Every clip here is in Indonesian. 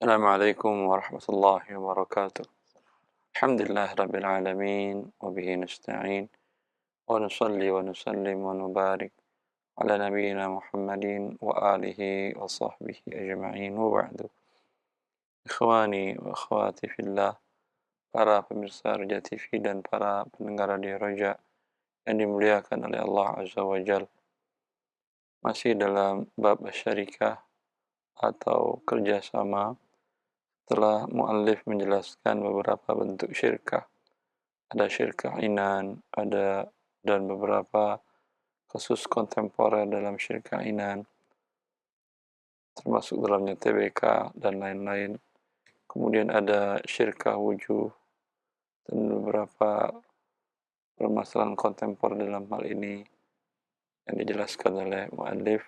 Assalamualaikum warahmatullahi wabarakatuh. Alhamdulillah rabbil alamin wa bihi nasta'in wa nusalli wa nusallim wa nubarik ala nabiyyina Muhammadin wa alihi wa sahbihi ajma'in wa ba'du. Ikhwani wa akhwati fillah, para pemirsa Roja TV dan para pendengar radio Roja yang dimuliakan oleh Allah Azza wa Jal. Masih dalam bab syarikah atau kerjasama, setelah muallif menjelaskan beberapa bentuk syirkah. Ada syirkah inan, ada dan beberapa kasus kontemporer dalam syirkah inan, termasuk dalamnya TBK dan lain-lain. Kemudian ada syirkah wujuh dan beberapa permasalahan kontemporer dalam hal ini yang dijelaskan oleh muallif.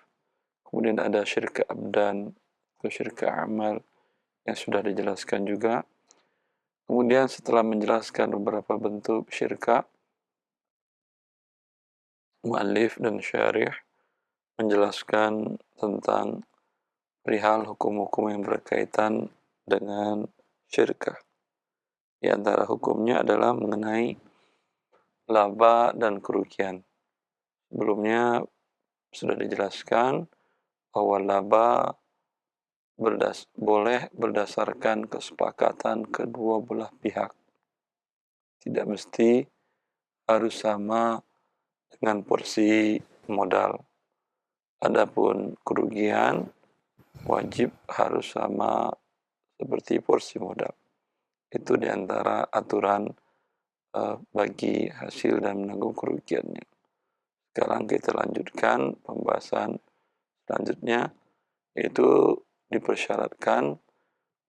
Kemudian ada syirkah abdan atau syirkah amal yang sudah dijelaskan juga. Kemudian setelah menjelaskan beberapa bentuk syirkah, muallif dan syarih menjelaskan tentang perihal hukum-hukum yang berkaitan dengan syirkah. Di antara hukumnya adalah mengenai laba dan kerugian. Sebelumnya sudah dijelaskan bahwa laba boleh berdasarkan kesepakatan kedua belah pihak. Tidak mesti harus sama dengan porsi modal. Adapun kerugian wajib harus sama seperti porsi modal. Itu diantara aturan bagi hasil dan menanggung kerugiannya. Sekarang kita lanjutkan pembahasan selanjutnya, yaitu dipersyaratkan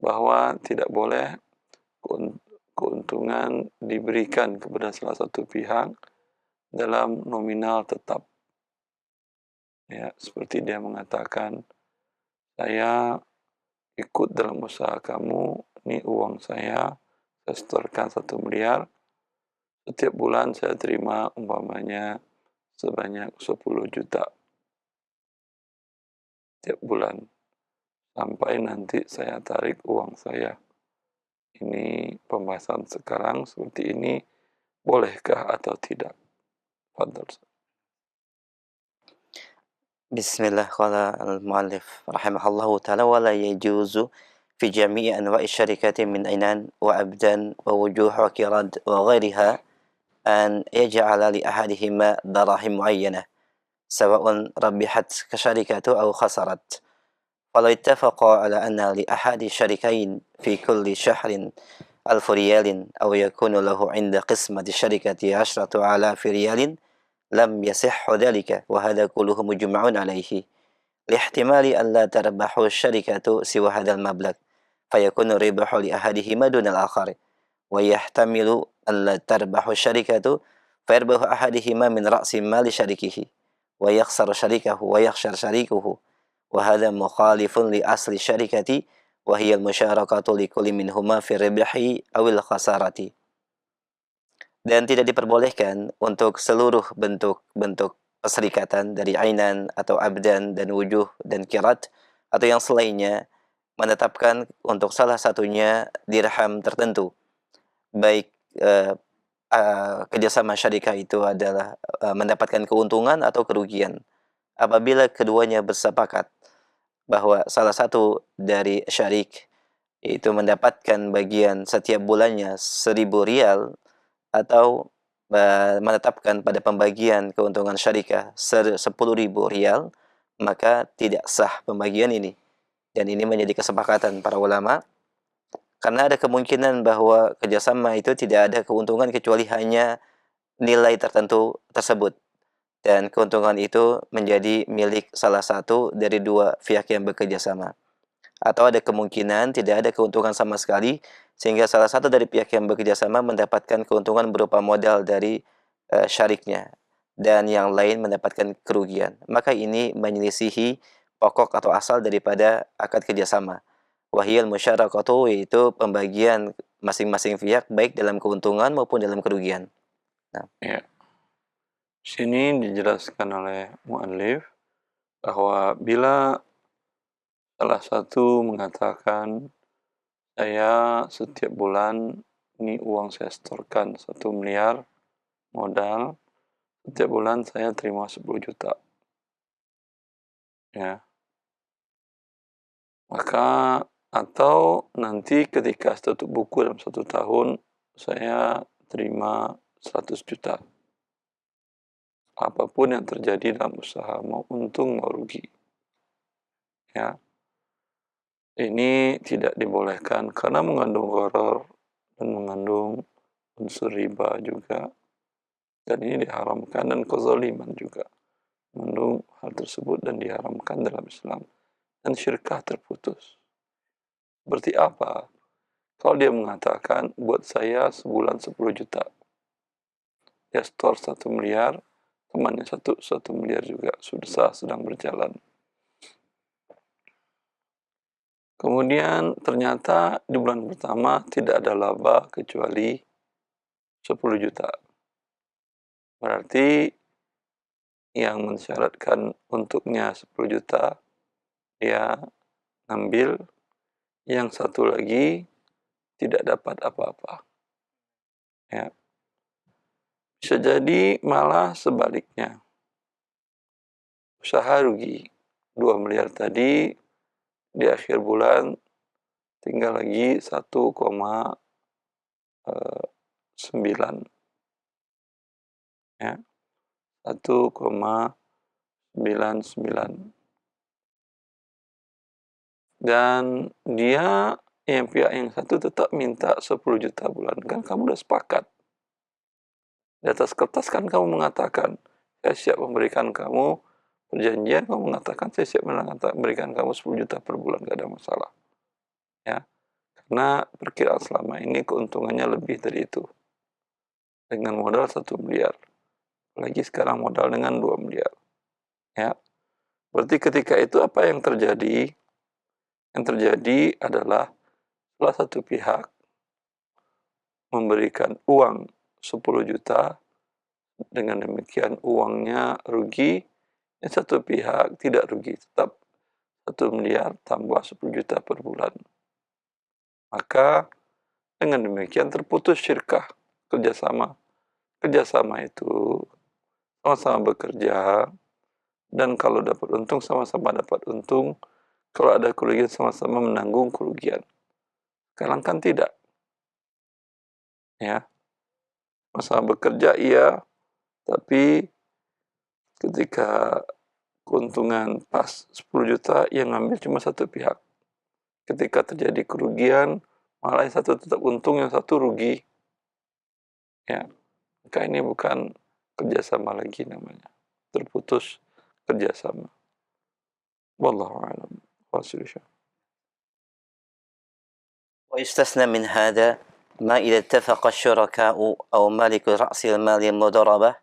bahwa tidak boleh keuntungan diberikan kepada salah satu pihak dalam nominal tetap. Ya, seperti dia mengatakan, saya ikut dalam usaha kamu, ini uang saya setorkan 1 miliar, setiap bulan saya terima umpamanya sebanyak 10 juta tiap bulan, sampai nanti saya tarik uang saya. Ini pembahasan sekarang seperti ini, bolehkah atau tidak? Fadhal. Bismillah, qala al-muallif rahimahullahu ta'ala wa la yajuzu fi jami'i anwa'i syarikati min inan wa abdan wa wujuh wa kirad wa ghairiha an yaj'ala li ahadihima darahim mu'ayyanah sawa'un rabihat kasyarikatu aw khasarat. Walau ittafaqa ala anna li ahadi syarikain fi kulli syahrin alfu riyalin aw yakunu lahu 'inda qismati syarikati 10,000 riyalin lam yasihhu dhalika wa hadha kulluhu mujma'un alaihi lihtimali an la tarbahu syarikatu siwa hadzal mablagh fayakunu ribahu li ahadihima dunal akhar wa yahtamilu an la tarbahu syarikatu fayarbahu ahadihima min ra'si mali syarikihi wa yakhsaru syarikahu wa yakhshar syarikuhu wa hadha mukhalifun li asli syarikati wa hiya al-musyarakatu li kulli minhuma fi ribhi awil khasarati. Dan tidak diperbolehkan untuk seluruh bentuk-bentuk perserikatan dari ainan atau abdan dan wujuh dan kirat atau yang selainnya menetapkan untuk salah satunya dirham tertentu, baik kerjasama syarikah itu adalah mendapatkan keuntungan atau kerugian. Apabila keduanya bersepakat bahwa salah satu dari syarik itu mendapatkan bagian setiap bulannya 1.000 rial atau menetapkan pada pembagian keuntungan syarikah 10.000 rial, maka tidak sah pembagian ini. Dan ini menjadi kesepakatan para ulama, karena ada kemungkinan bahwa kerjasama itu tidak ada keuntungan kecuali hanya nilai tertentu tersebut. Dan keuntungan itu menjadi milik salah satu dari dua pihak yang bekerja sama. Atau ada kemungkinan tidak ada keuntungan sama sekali, sehingga salah satu dari pihak yang bekerja sama mendapatkan keuntungan berupa modal dari syariknya, dan yang lain mendapatkan kerugian. Maka ini menyelisihi pokok atau asal daripada akad kerjasama. Wahiyal musyarakatu, yaitu pembagian masing-masing pihak baik dalam keuntungan maupun dalam kerugian. Nah. Ya. Sini dijelaskan oleh muallif bahwa bila salah satu mengatakan saya setiap bulan ini uang saya setorkan 1 miliar modal, setiap bulan saya terima 10 juta. Ya. Maka atau nanti ketika tutup buku dalam 1 tahun saya terima 100 juta. Apapun yang terjadi dalam usaha, mau untung mau rugi. Ya. Ini tidak dibolehkan karena mengandung gharar dan mengandung unsur riba juga. Dan ini diharamkan dan kezaliman juga. Mengandung hal tersebut dan diharamkan dalam Islam. Dan syirkah terputus. Berarti apa? Kalau dia mengatakan, buat saya sebulan 10 juta. Dia store 1 miliar, temannya 1 miliar juga. Sudah sedang berjalan. Kemudian ternyata di bulan pertama tidak ada laba kecuali 10 juta. Berarti yang mensyaratkan untuknya 10 juta, dia ambil, yang satu lagi tidak dapat apa-apa. Ya. Bisa jadi malah sebaliknya. Usaha rugi 2 miliar tadi, di akhir bulan tinggal lagi 1,9. Ya. 1,99. Dan dia yang pihak yang satu tetap minta 10 juta bulan. Kan kamu udah sepakat. Di atas kertas kan kamu mengatakan, saya siap memberikan kamu perjanjian, kamu mengatakan saya siap memberikan kamu 10 juta per bulan, gak ada masalah. Ya. Karena perkiraan selama ini keuntungannya lebih dari itu. Dengan modal 1 miliar. Lagi sekarang modal dengan 2 miliar. Ya. Berarti ketika itu apa yang terjadi? Yang terjadi adalah salah satu pihak memberikan uang 10 juta, dengan demikian uangnya rugi, yang satu pihak tidak rugi, tetap 1 miliar tambah 10 juta per bulan. Maka dengan demikian terputus syirkah, kerjasama. Kerjasama itu sama-sama bekerja, dan kalau dapat untung sama-sama dapat untung, kalau ada kerugian sama-sama menanggung kerugian. Sekarang kan tidak. Ya. Sama-sama bekerja iya, tapi ketika keuntungan pas 10 juta, yang ngambil cuma satu pihak. Ketika terjadi kerugian, malah yang satu tetap untung, yang satu rugi. Ya. Maka ini bukan kerjasama lagi namanya. Terputus kerjasama. Wallahu a'lam. ويستثنى من هذا ما إذا اتفق الشركاء أو مالك رأس المال المضاربة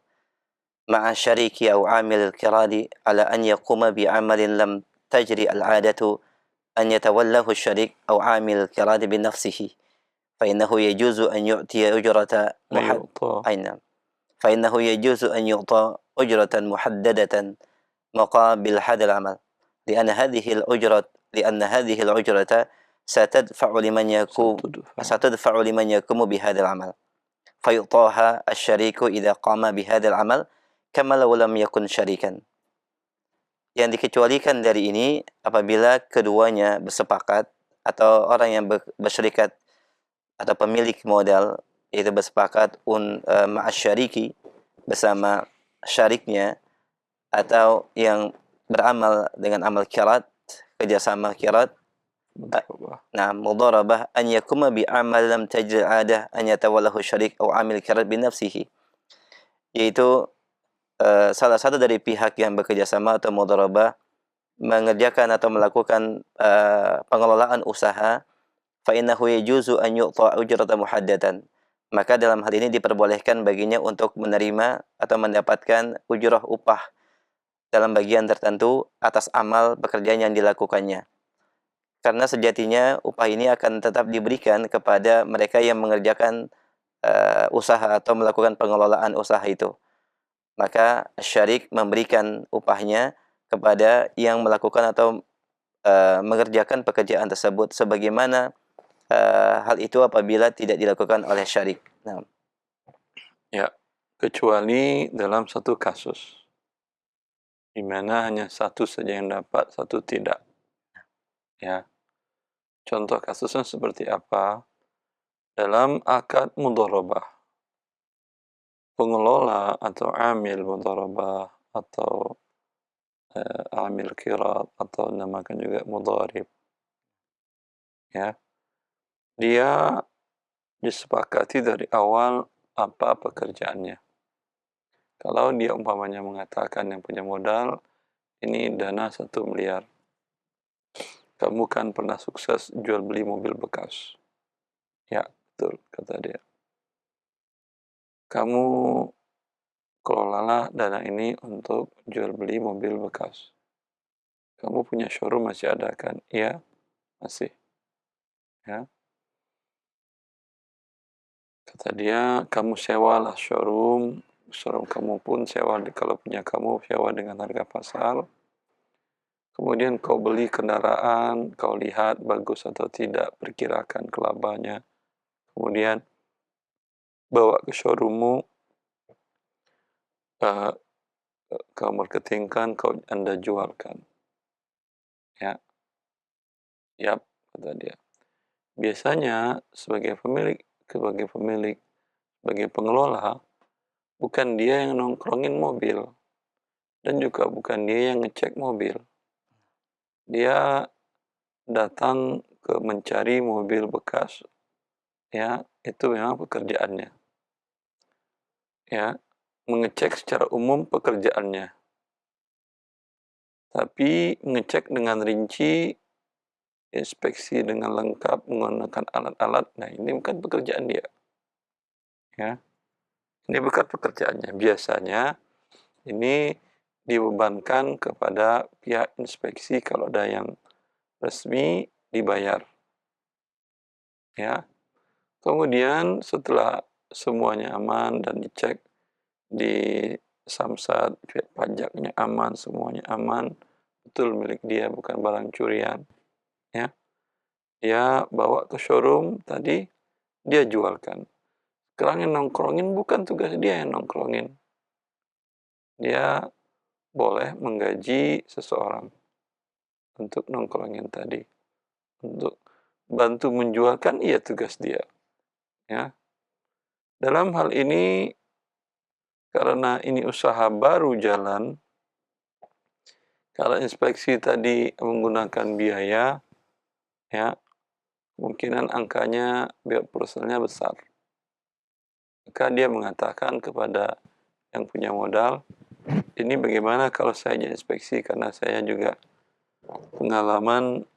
مع شريك أو عامل الكراد على أن يقوم بعمل لم تجري العادة أن يتولاه الشريك أو عامل الكراد بنفسه، فإنه يجوز أن يعطي أجرة فإنه يجوز أن يعطى أجرة محددة مقابل هذا العمل، لأن هذه الأجرة ستدفع لمن يقوم بهذا العمل، فيعطاها الشريك إذا قام بهذا العمل كما لو لم يكن شريكا. Yang dikecualikan dari ini apabila keduanya bersepakat, atau orang yang bersyarikat atau pemilik modal itu bersepakat ma'asyariki, bersama syariknya, atau yang beramal dengan amal kirat, kerjasama kirat. Mudharabah an yakuma bi amal lam tajri adah an yatawallahu syarik atau amil kirat bi nafsihi, yaitu salah satu dari pihak yang bekerja sama atau mudharabah mengerjakan atau melakukan pengelolaan usaha, fa innahu yajuzu an yu'ta ujratan muhaddatan, maka dalam hal ini diperbolehkan baginya untuk menerima atau mendapatkan ujrah upah dalam bagian tertentu atas amal pekerjaan yang dilakukannya. Karena sejatinya upah ini akan tetap diberikan kepada mereka yang mengerjakan usaha atau melakukan pengelolaan usaha itu. Maka syarik memberikan upahnya kepada yang melakukan atau mengerjakan pekerjaan tersebut, sebagaimana hal itu apabila tidak dilakukan oleh syarik. Nah, Ya, kecuali dalam satu kasus, di mana hanya satu saja yang dapat, satu tidak. Ya, contoh kasusnya seperti apa? Dalam akad mudharabah, pengelola atau amil mudharabah atau amil qirat atau namakan juga mudharib, ya, dia disepakati dari awal apa pekerjaannya. Kalau dia umpamanya mengatakan yang punya modal, ini dana 1 miliar. Kamu kan pernah sukses jual beli mobil bekas. Ya, betul, kata dia. Kamu kelolalah dana ini untuk jual beli mobil bekas. Kamu punya showroom masih ada kan? Iya, masih. Ya, kata dia, kamu sewalah showroom kamu pun sewa, kalau punya kamu sewa dengan harga pasar. Kemudian kau beli kendaraan, kau lihat bagus atau tidak, perkirakan kelabanya. Kemudian bawa ke showroommu, kau marketingkan, Anda jualkan. Ya, yap, kata dia. Biasanya sebagai pemilik, sebagai pengelola, bukan dia yang nongkrongin mobil, dan juga bukan dia yang ngecek mobil. Dia datang ke mencari mobil bekas, ya, itu memang pekerjaannya. Ya, mengecek secara umum pekerjaannya. Tapi mengecek dengan rinci, inspeksi dengan lengkap menggunakan alat-alat, nah ini bukan pekerjaan dia. Ya, ini bukan pekerjaannya. Biasanya ini dibebankan kepada pihak inspeksi kalau ada yang resmi dibayar. Ya. Kemudian setelah semuanya aman dan dicek di Samsat, pihak pajaknya aman, semuanya aman, betul milik dia, bukan barang curian. Ya. Dia bawa ke showroom tadi, dia jualkan. Sekarang yang nongkrongin bukan tugas dia yang nongkrongin. Dia boleh menggaji seseorang untuk nongkrongin tadi. Untuk bantu menjualkan, iya tugas dia. Ya. Dalam hal ini, karena ini usaha baru jalan, kalau inspeksi tadi menggunakan biaya, ya, kemungkinan angkanya biaya perusahaannya besar. Maka dia mengatakan kepada yang punya modal, ini bagaimana kalau saya inspeksi, karena saya juga pengalaman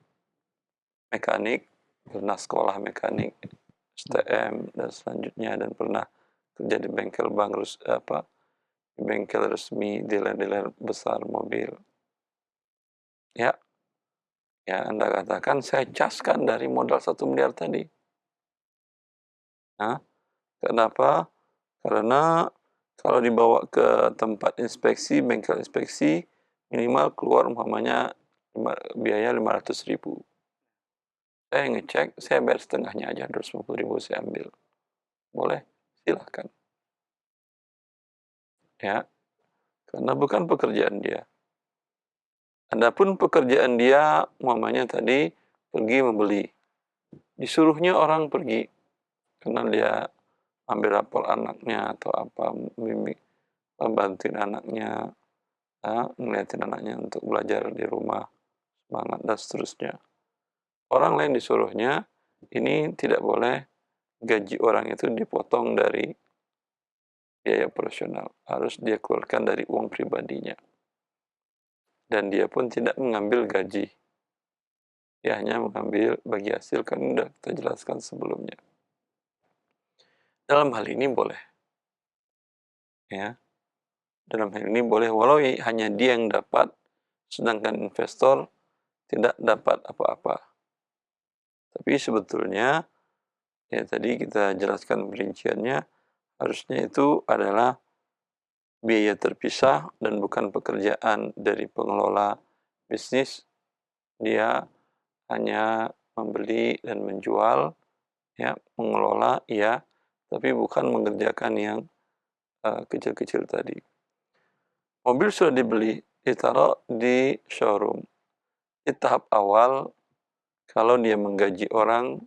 mekanik, pernah sekolah mekanik, STM dan selanjutnya, dan pernah kerja di bengkel di bengkel resmi, dealer-dealer besar mobil. Ya, Anda katakan saya caskan dari modal 1 miliar tadi. Nah, kenapa? Karena kalau dibawa ke tempat inspeksi, bengkel inspeksi, minimal keluar umpamanya biaya 500.000. Saya ngecek, saya bayar setengahnya aja, 250.000 saya ambil. Boleh? Silahkan. Ya, karena bukan pekerjaan dia. Adapun pekerjaan dia, umpamanya tadi pergi membeli. Disuruhnya orang pergi, karena dia ambil rapor anaknya atau apa, membantuin anaknya, ngeliatin anaknya untuk belajar di rumah, semangat dan seterusnya. Orang lain disuruhnya, ini tidak boleh gaji orang itu dipotong dari biaya operasional, harus dia keluarkan dari uang pribadinya. Dan dia pun tidak mengambil gaji. Dia hanya mengambil bagi hasil, kan sudah kita jelaskan sebelumnya. Dalam hal ini boleh. Ya. Dalam hal ini boleh, walau hanya dia yang dapat, sedangkan investor tidak dapat apa-apa. Tapi sebetulnya, ya tadi kita jelaskan perinciannya, harusnya itu adalah biaya terpisah dan bukan pekerjaan dari pengelola bisnis. Dia hanya membeli dan menjual, ya, mengelola, ya, tapi bukan mengerjakan yang kecil-kecil tadi. Mobil sudah dibeli, ditaruh di showroom. Di tahap awal, kalau dia menggaji orang,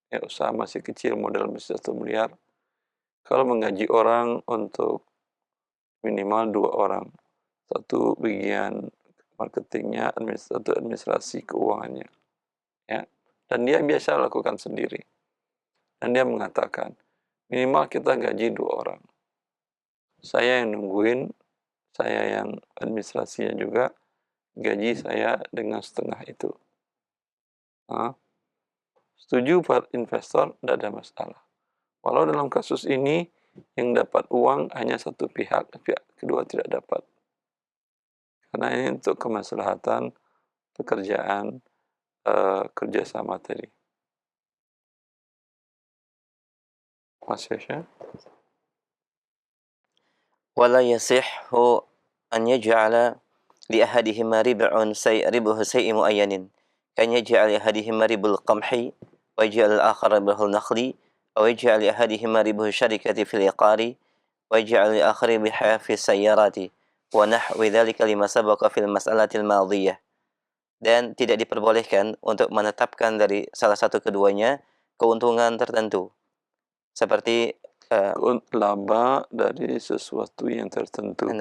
ya usaha masih kecil, modal masih 1 miliar, kalau menggaji orang untuk minimal 2 orang, satu bagian marketingnya, satu administrasi keuangannya, ya. Dan dia biasa lakukan sendiri. Dan dia mengatakan, minimal kita gaji 2 orang. Saya yang nungguin, saya yang administrasinya juga, gaji saya dengan setengah itu. Setuju para investor, tidak ada masalah. Walau dalam kasus ini, yang dapat uang hanya satu pihak kedua tidak dapat. Karena ini untuk kemaslahatan pekerjaan kerjasama tadi. Mas Yasha? ولا يصح أن يجعل لأحدهما ربح شيء معين كأن يجعل لأحدهما ربح القمح ويجعل الآخر ربح النخل أو يجعل لأحدهما ربح الشركة في العقار ويجعل الآخر ربح في السيارات ونحو ذلك لما سبق في المسألة الماضية. Dan tidak diperbolehkan untuk menetapkan dari salah satu keduanya keuntungan tertentu, seperti laba dari sesuatu yang tertentu.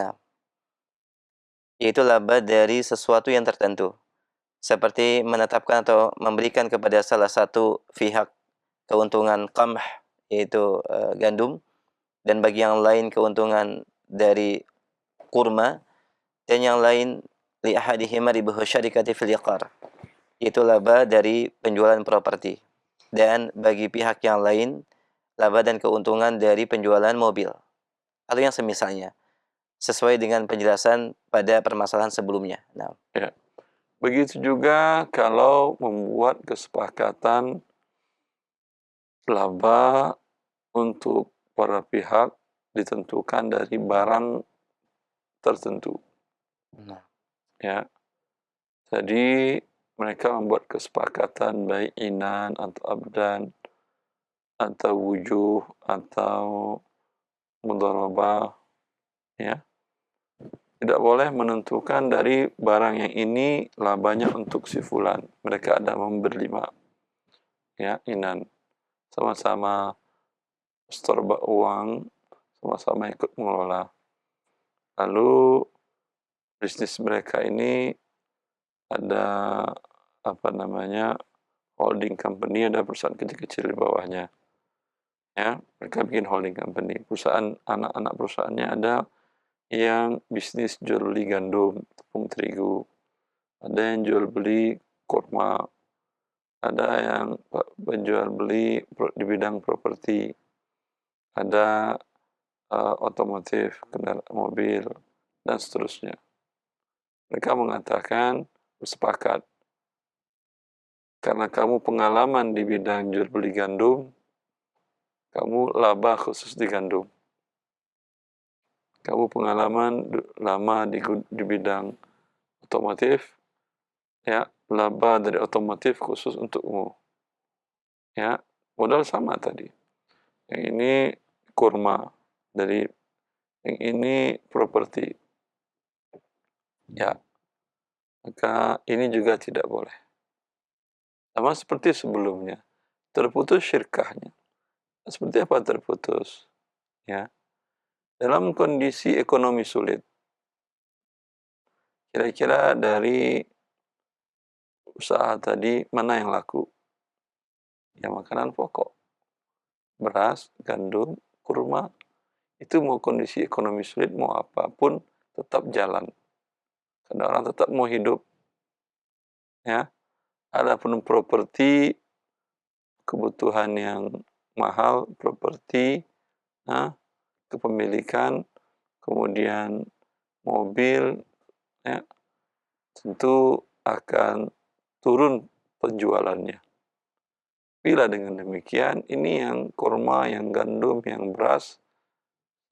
Yaitu laba dari sesuatu yang tertentu, seperti menetapkan atau memberikan kepada salah satu pihak keuntungan qamh, yaitu gandum, dan bagi yang lain keuntungan dari kurma, dan yang lain li ahadihima ribuhu syarikati fil iqar, yaitu laba dari penjualan properti, dan bagi pihak yang lain laba dan keuntungan dari penjualan mobil atau yang semisalnya, sesuai dengan penjelasan pada permasalahan sebelumnya. Ya. Begitu juga kalau membuat kesepakatan laba untuk para pihak ditentukan dari barang tertentu. Ya. Jadi mereka membuat kesepakatan baik inan atau abdan atau wujuh atau mudharabah, ya. Tidak boleh menentukan dari barang yang ini labanya untuk si fulan. Mereka ada berlima, ya, inan, sama-sama store uang, sama-sama ikut mengelola. Lalu bisnis mereka ini ada holding company, ada perusahaan kecil-kecil di bawahnya. Ya, mereka bikin holding company. Perusahaan anak-anak perusahaannya ada yang bisnis jual beli gandum, tepung terigu, ada yang jual beli kurma, ada yang menjual beli di bidang properti, ada otomotif, kendaraan mobil, dan seterusnya. Mereka mengatakan, bersepakat, karena kamu pengalaman di bidang jual beli gandum, kamu laba khusus di gandum. Kamu pengalaman lama di bidang otomotif, ya, laba dari otomotif khusus untukmu. Ya, modal sama tadi. Yang ini kurma, dari yang ini properti. Ya, maka ini juga tidak boleh. Sama seperti sebelumnya, terputus syirkahnya. Seperti apa terputus? Ya, dalam kondisi ekonomi sulit, kira-kira dari usaha tadi mana yang laku? Ya, makanan pokok, beras, gandum, kurma, itu mau kondisi ekonomi sulit, mau apapun tetap jalan. Karena orang tetap mau hidup. Ya, adapun properti, kebutuhan yang mahal, properti, kepemilikan, kemudian mobil, ya, tentu akan turun penjualannya. Bila dengan demikian, ini yang kurma, yang gandum, yang beras,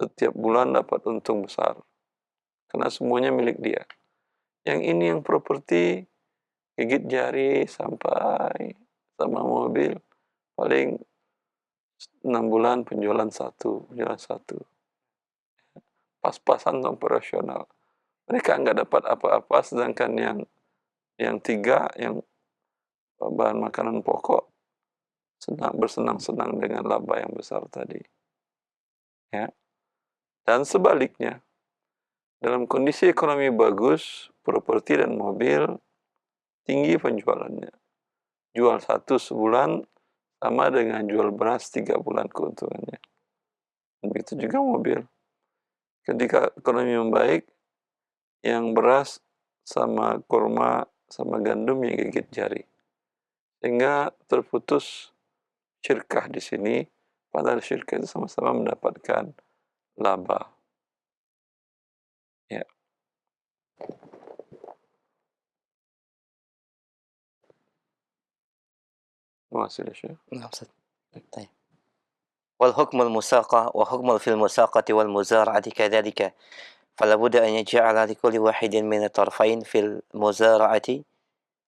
setiap bulan dapat untung besar. Karena semuanya milik dia. Yang ini yang properti, gigit jari sampai sama mobil paling 6 bulan penjualan satu, pas-pasan operasional. Mereka nggak dapat apa-apa, sedangkan yang 3 yang bahan makanan pokok bersenang-senang dengan laba yang besar tadi. Ya. Dan sebaliknya, dalam kondisi ekonomi bagus, properti dan mobil tinggi penjualannya. Jual 1 sebulan sama dengan jual beras 3 bulan keuntungannya. Begitu juga mobil. Ketika ekonomi membaik, yang beras sama kurma sama gandum yang gigit jari. Sehingga terputus syirkah di sini, padahal syirkah itu sama-sama mendapatkan laba. Ya. Masih ya, Syekh. نعم أستاذ. طيب. والحكم المساقة وحكم في المساقة والمزارعة كذلك، فلا بد أن يجعل لكل واحد من الطرفين في المزارعة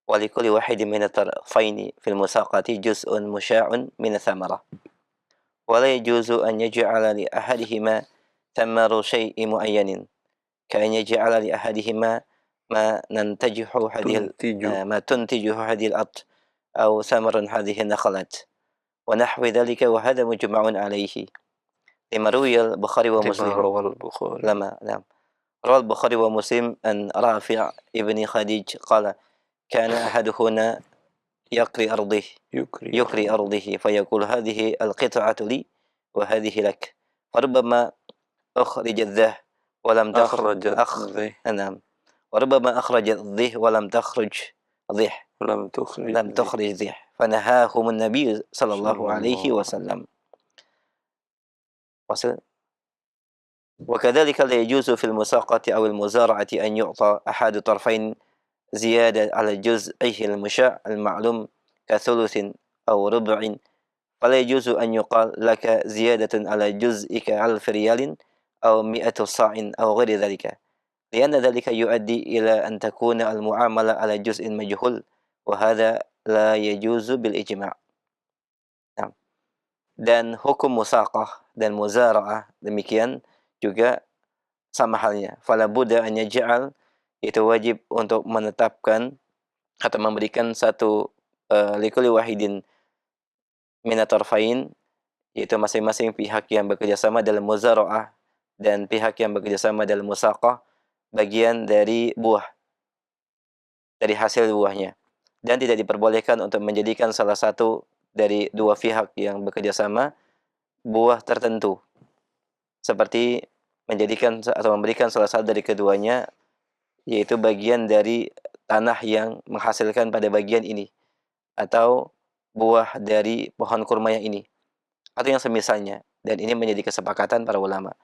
ولكل واحد من الطرفين في المساقة جزء مشاع من الثمرة، ولا يجوز أن يجعل لأحدهما ثمر شيء معين، كأن يجعل لأحدهما ما تنتج هذه الأرض أو ثمر هذه النخلات ونحو ذلك، وهذا مجمع عليه لما روي البخاري ومسلم. نعم، روى البخاري ومسلم أن رافع ابن خديج قال: كان أحدهما يكري أرضه فيقول: هذه القطعة لي وهذه لك، فربما أخرج الذه ولم تخرج نعم، وربما أخرج الذه ولم تخرج ذه، فنهاهم النبي صلى الله عليه وسلم. وكذلك لا يجوز في المساقة أو المزارعة أن يعطى أحد طرفين زيادة على جزئه المشاع المعلوم كثلث أو ربع، فلا يجوز أن يقال لك زيادة على جزئك 1000 ريال أو 100 صاع أو غير ذلك، لأن ذلك يؤدي إلى أن تكون المعاملة على جزء مجهول، وهذا لا يجوز بالإجماع. Nah. Dan hukum musaqah dan muzara'ah demikian juga sama halnya. Fala budda an yaj'al, itu wajib untuk menetapkan atau memberikan satu likulli wahidin minat tarfain, yaitu masing-masing pihak yang bekerja sama dalam muzara'ah dan pihak yang bekerja sama dalam musaqah bagian dari buah, dari hasil buahnya, dan tidak diperbolehkan untuk menjadikan salah satu dari dua pihak yang bekerja sama buah tertentu, seperti menjadikan atau memberikan salah satu dari keduanya yaitu bagian dari tanah yang menghasilkan pada bagian ini, atau buah dari pohon kurma yang ini, atau yang semisalnya. Dan ini menjadi kesepakatan para ulama,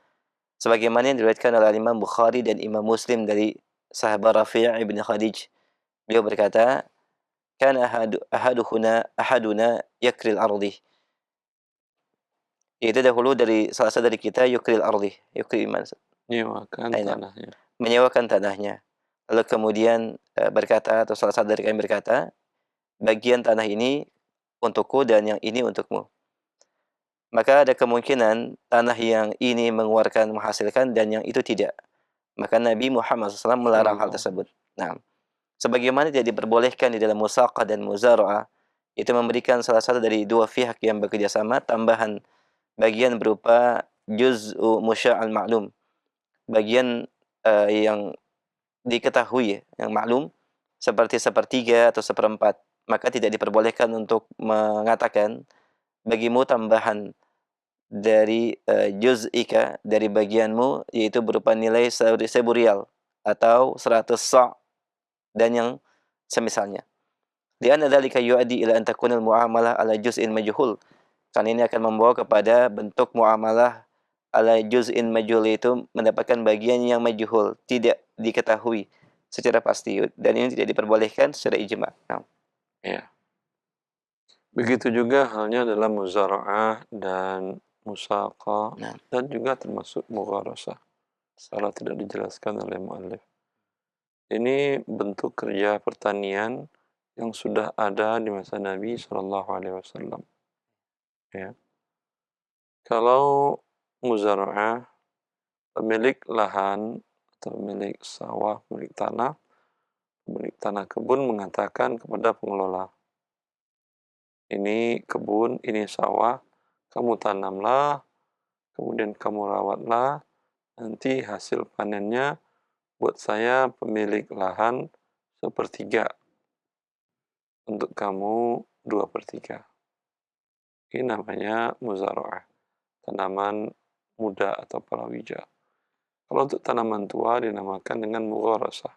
sebagaimana yang diriwayatkan oleh Imam Bukhari dan Imam Muslim dari sahabat Rafi' ibn Khadij. Beliau berkata, kana ahaduna yakril ardi, yaitu dahulu dari salah satu dari kita yukril ardi, yukri mana? Menyewakan tanahnya. Lalu kemudian berkata, atau salah satu dari kami berkata, bagian tanah ini untukku dan yang ini untukmu. Maka ada kemungkinan tanah yang ini menghasilkan dan yang itu tidak. Maka Nabi Muhammad SAW melarang hal tersebut. Nah, sebagaimana tidak diperbolehkan di dalam musaqah dan muzara'ah, itu memberikan salah satu dari dua pihak yang bekerja sama tambahan bagian berupa juz'u musya'al ma'lum, bagian yang diketahui, yang maklum, seperti sepertiga atau seperempat, maka tidak diperbolehkan untuk mengatakan bagimu tambahan dari juz'ika, dari bagianmu, yaitu berupa nilai 1000 rial atau 100 sa' dan yang semisalnya. Lianna dzalika yu'addi ila an takuna al-mu'amalah ala juz'in majhul. Karena ini akan membawa kepada bentuk muamalah ala juz'in majhul, itu mendapatkan bagian yang majhul, tidak diketahui secara pasti, dan ini tidak diperbolehkan secara ijma'. Nah. Ya. Begitu juga halnya dalam muzara'ah dan musaqah, dan juga termasuk mugharasah, salah tidak dijelaskan oleh mu'allif. Ini bentuk kerja pertanian yang sudah ada di masa Nabi Shallallahu Alaihi Wasallam. Ya, kalau muzara'ah, pemilik lahan atau pemilik sawah, pemilik tanah kebun mengatakan kepada pengelola, ini kebun, ini sawah, kamu tanamlah, kemudian kamu rawatlah, nanti hasil panennya buat saya pemilik lahan 1/3, untuk kamu 2/3. Ini namanya muzara'ah, tanaman muda atau palawija. Kalau untuk tanaman tua dinamakan dengan mugharasah.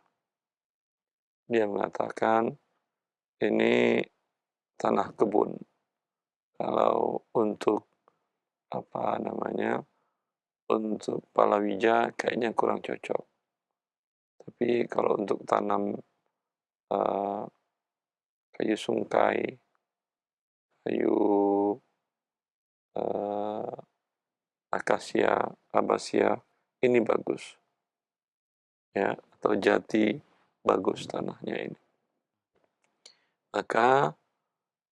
Dia mengatakan ini tanah kebun. Kalau untuk untuk palawija kayaknya kurang cocok. Tapi kalau untuk tanam uh, kayu sungkai, kayu uh, akasia, abasia, ini bagus. Ya, atau jati, bagus tanahnya ini. Maka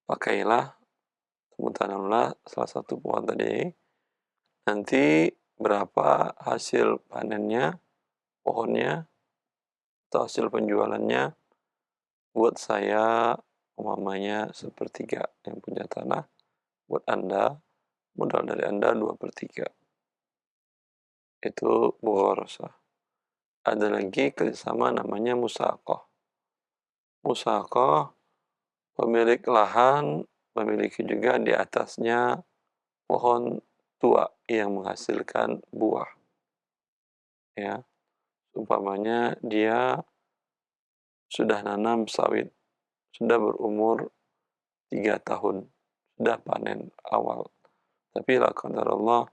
pakailah, tanamlah salah satu pohon tadi. Nanti berapa hasil panennya, pohonnya, atau hasil penjualannya, buat saya umpamanya 1/3 yang punya tanah, buat Anda, modal dari Anda 2/3. Itu mugharasah. Ada lagi kerjasama namanya musaqah. Musaqah, pemilik lahan memiliki juga di atasnya pohon tua yang menghasilkan buah. Ya, umpamanya dia sudah nanam sawit, sudah berumur 3 tahun, sudah panen awal. Tapi la qadarullah,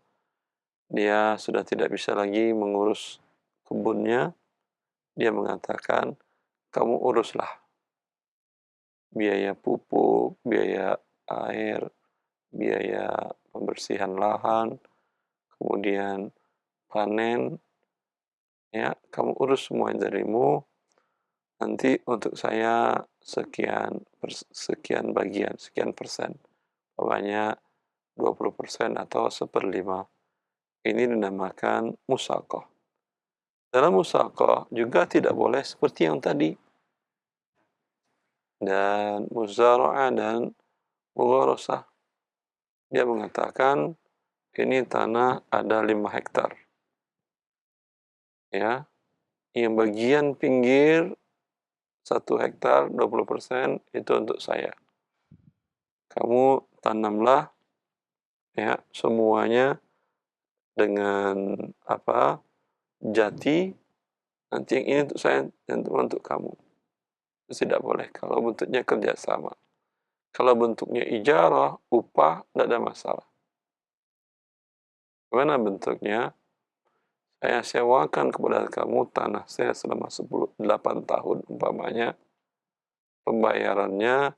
dia sudah tidak bisa lagi mengurus kebunnya. Dia mengatakan, kamu uruslah biaya pupuk, biaya air, biaya pembersihan lahan, kemudian panen, ya, kamu urus semua darimu, nanti untuk saya sekian bagian, sekian persen, pokoknya 20% atau 1/5. Ini dinamakan musaqah. Dalam musaqah juga tidak boleh seperti yang tadi. Dan muzara'ah dan mugharasah. Dia mengatakan ini tanah ada 5 hektar. Ya, yang bagian pinggir 1 hektar 20% itu untuk saya. Kamu tanamlah, ya, semuanya dengan jati, nanti yang ini untuk saya dan untuk kamu. Itu tidak boleh kalau bentuknya kerjasama. Kalau bentuknya ijarah, upah, tidak ada masalah. Bagaimana bentuknya? Saya sewakan kepada kamu tanah saya selama 8 tahun umpamanya. Pembayarannya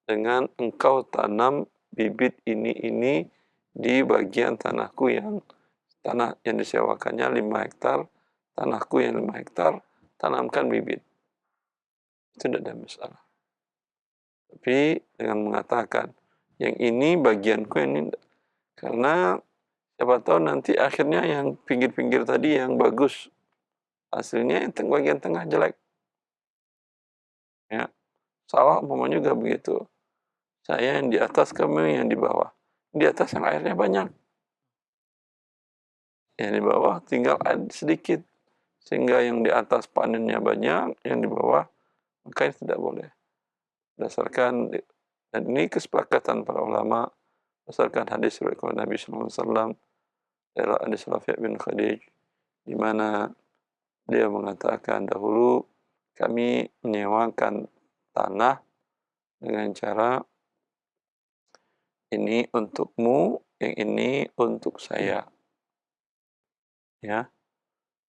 dengan engkau tanam bibit ini di bagian tanahku tanah yang disewakannya 5 hektar, tanahku yang 5 hektar, tanamkan bibit. Itu tidak ada masalah. Tapi dengan mengatakan yang ini bagianku ini, karena siapa tahu nanti akhirnya yang pinggir-pinggir tadi yang bagus, hasilnya yang bagian tengah jelek. Ya, sawah umpamanya juga begitu. Saya yang di atas, kamu yang di bawah. Di atas yang airnya banyak, yang di bawah tinggal air sedikit, sehingga yang di atas panennya banyak, yang di bawah maka tidak boleh. Berdasarkan, dan ini kesepakatan para ulama berdasarkan hadis riwayat Nabi sallallahu alaihi wasallam dari hadis Rafi' bin Khadij, di mana dia mengatakan dahulu kami menyewakan tanah dengan cara ini untukmu, yang ini untuk saya. Ya,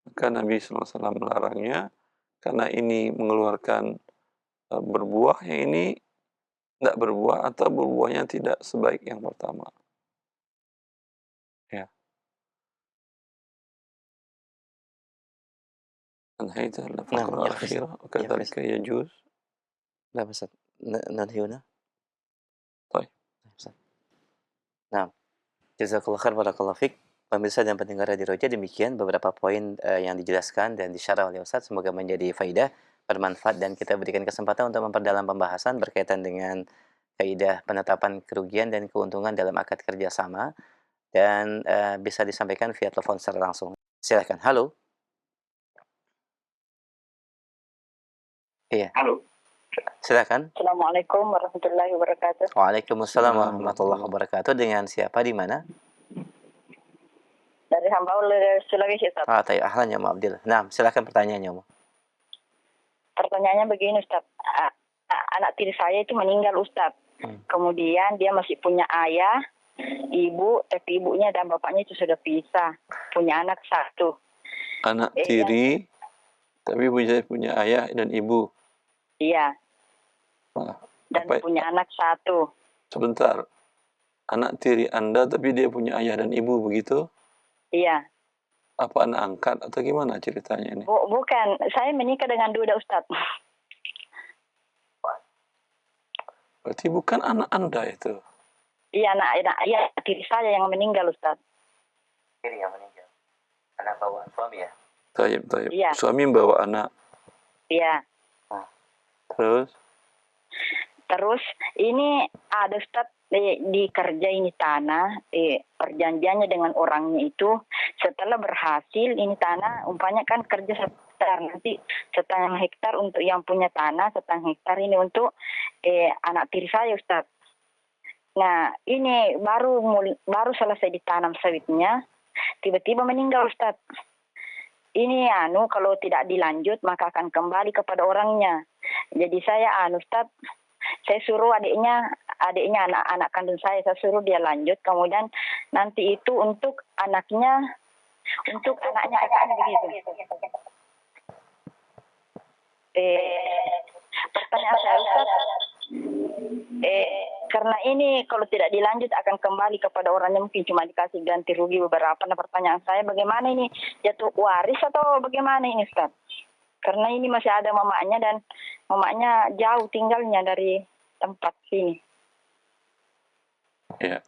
maka Nabi sallallahu alaihi wasallam melarangnya karena ini mengeluarkan berbuah, yang ini tidak berbuah atau berbuahnya tidak sebaik yang pertama. Ya. أنهيت الفقرة Nah, ya, الأخيرة ya, وكذلك يجوز. Nah, Ustaz. nantiuna. Baik. Nah, jazakallah khair, barakallahu fik. Pemirsa dan pendengar Radio Roja, demikian beberapa poin yang dijelaskan dan disyarah oleh Ustaz. Semoga menjadi faidah, bermanfaat, dan kita berikan kesempatan untuk memperdalam pembahasan berkaitan dengan kaidah penetapan kerugian dan keuntungan dalam akad kerjasama, dan bisa disampaikan via telepon secara langsung. Silakan. Halo. Iya. Halo. Silakan. Assalamualaikum warahmatullahi wabarakatuh. Waalaikumsalam warahmatullahi wabarakatuh. Dengan siapa, di mana? Dari hamba Allah Sulawesi, Ustaz. Tayyib, ahlan ya Abdil. Nah, silakan pertanyaannya, Mu. Pertanyaannya begini, Ustaz. Anak tiri saya itu meninggal, Ustaz. Kemudian dia masih punya ayah, ibu, tapi ibunya dan bapaknya itu sudah pisah. Punya anak satu. Anak tiri, tapi punya ayah dan ibu. Iya. Nah, Dan punya anak satu. Sebentar. Anak tiri Anda tapi dia punya ayah dan ibu, begitu? Iya. Apa anak angkat atau gimana ceritanya ini? Bukan, saya menikah dengan duda, Ustaz. Berarti bukan anak Anda itu? Iya, anak tiri saya yang meninggal, Ustaz. Tiri yang meninggal. Anak bawaan suami ya? Tayyib. Iya. Suami bawa anak. Iya. Terus ini ada, Ustaz, di kerja ini tanah, perjanjiannya dengan orangnya itu setelah berhasil ini tanah, umpamanya kan kerja hektar, nanti 1,5 hektar untuk yang punya tanah, 1,5 hektar ini untuk anak tiri saya, Ustaz. Nah, ini baru selesai ditanam sawitnya, tiba-tiba meninggal, Ustaz. Ini kalau tidak dilanjut maka akan kembali kepada orangnya. Jadi saya Ustaz, saya suruh adiknya anak kandung saya suruh dia lanjut, kemudian nanti itu untuk anaknya kakaknya begitu. Pertanyaan saya, Ustaz, karena ini kalau tidak dilanjut akan kembali kepada orangnya, mungkin cuma dikasih ganti rugi beberapa. Nah, pertanyaan saya, bagaimana ini, jatuh waris atau bagaimana ini, Ustaz? Karena ini masih ada mamanya dan mamanya jauh tinggalnya dari tempat sini. ya.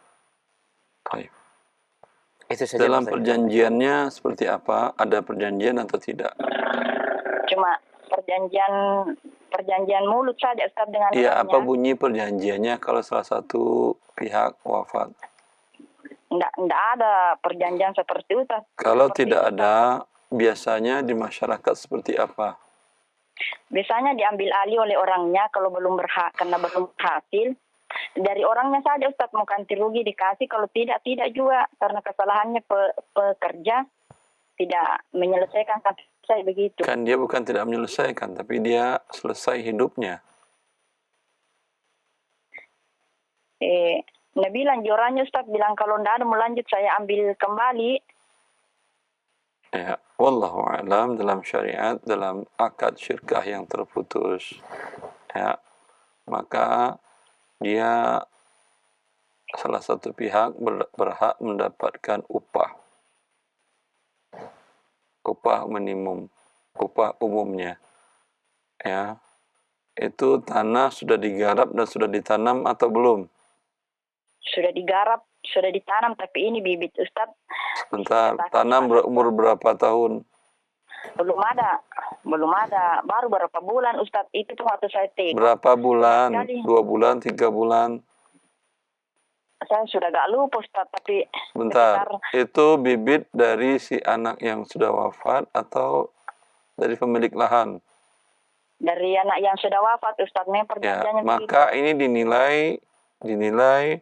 Baik. Itu saja. Dalam perjanjiannya seperti apa? Ada perjanjian atau tidak? Cuma perjanjian mulut saja, Ustaz, dengan Iya, apa bunyi perjanjiannya kalau salah satu pihak wafat? Enggak ada perjanjian seperti itu, Ustaz. Kalau tidak ada, biasanya di masyarakat seperti apa? Biasanya diambil alih oleh orangnya kalau karena belum berhasil. Dari orangnya saja, Ustaz, mau ganti rugi dikasih, kalau tidak juga, karena kesalahannya pekerja tidak menyelesaikan selesai begitu. Kan dia bukan tidak menyelesaikan, tapi dia selesai hidupnya. Nabi lanjurannya, Ustaz, bilang kalau tidak ada mau lanjut saya ambil kembali. Ya, wallahu a'lam, dalam syariat, dalam akad syirkah yang terputus, ya, maka dia salah satu pihak berhak mendapatkan upah minimum, upah umumnya, ya. Itu tanah sudah digarap dan sudah ditanam atau belum? Sudah digarap, sudah ditanam, tapi ini bibit, Ustaz. Sebentar, tanam berumur berapa tahun? Belum ada, baru berapa bulan, Ustaz, itu tuh waktu saya take. Berapa bulan? 2 bulan, 3 bulan? Saya sudah gak lupa, Ustaz, tapi bentar, itu bibit dari si anak yang sudah wafat atau dari pemilik lahan? Dari anak yang sudah wafat, Ustaz. Ya, maka ini dinilai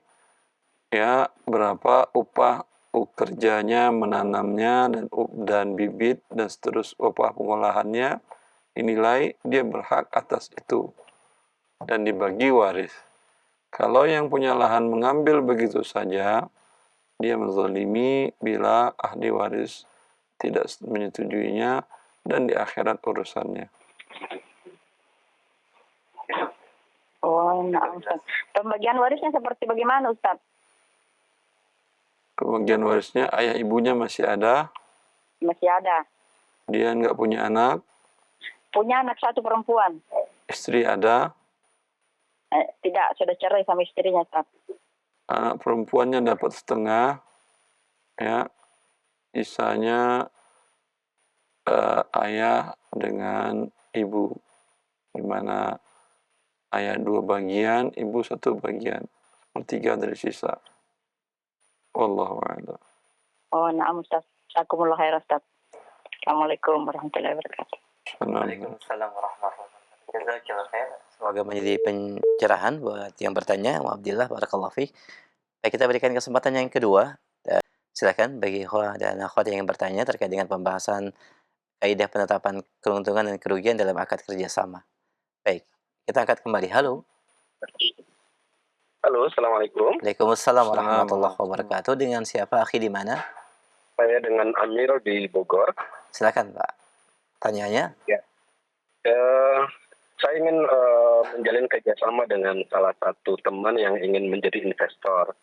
ya berapa upah kerjanya, menanamnya, dan bibit dan seterusnya, upah pengolahannya, dinilai dia berhak atas itu dan dibagi waris. Kalau yang punya lahan mengambil begitu saja, dia menzalimi bila ahli waris tidak menyetujuinya dan di akhirat urusannya. Oh, nah, Ustaz. Pembagian warisnya seperti bagaimana, Ustaz? Pembagian warisnya, ayah ibunya masih ada? Masih ada. Dia nggak punya anak? Punya anak satu perempuan. Istri ada? tidak sudah cerai sama istrinya, Ustaz. Anak perempuannya dapat setengah, ya, sisanya ayah dengan ibu, di mana ayah 2 bagian, ibu 1 bagian, 1/3 dari sisa. Wallahu a'lam. Oh, na'am Ustaz. Jazakumullah khair, Ustaz. Assalamualaikum warahmatullahi wabarakatuh. Waalaikumsalam warahmatullahi wabarakatuh. Jazakallahu khair. Semoga menjadi pencerahan buat yang bertanya. Alhamdulillah, barakallahu fiik. Baik, kita berikan kesempatan yang kedua. Silakan bagi ikhwah dan akhwat yang bertanya terkait dengan pembahasan kaidah penetapan keuntungan dan kerugian dalam akad kerjasama. Baik, kita angkat kembali. Halo. Halo, Assalamualaikum. Waalaikumsalam warahmatullahi wabarakatuh. Dengan siapa, akhi, di mana? Saya dengan Amir di Bogor. Silakan, Pak. Tanyanya? Ya. Saya ingin menjalin kerjasama dengan salah satu teman yang ingin menjadi investor.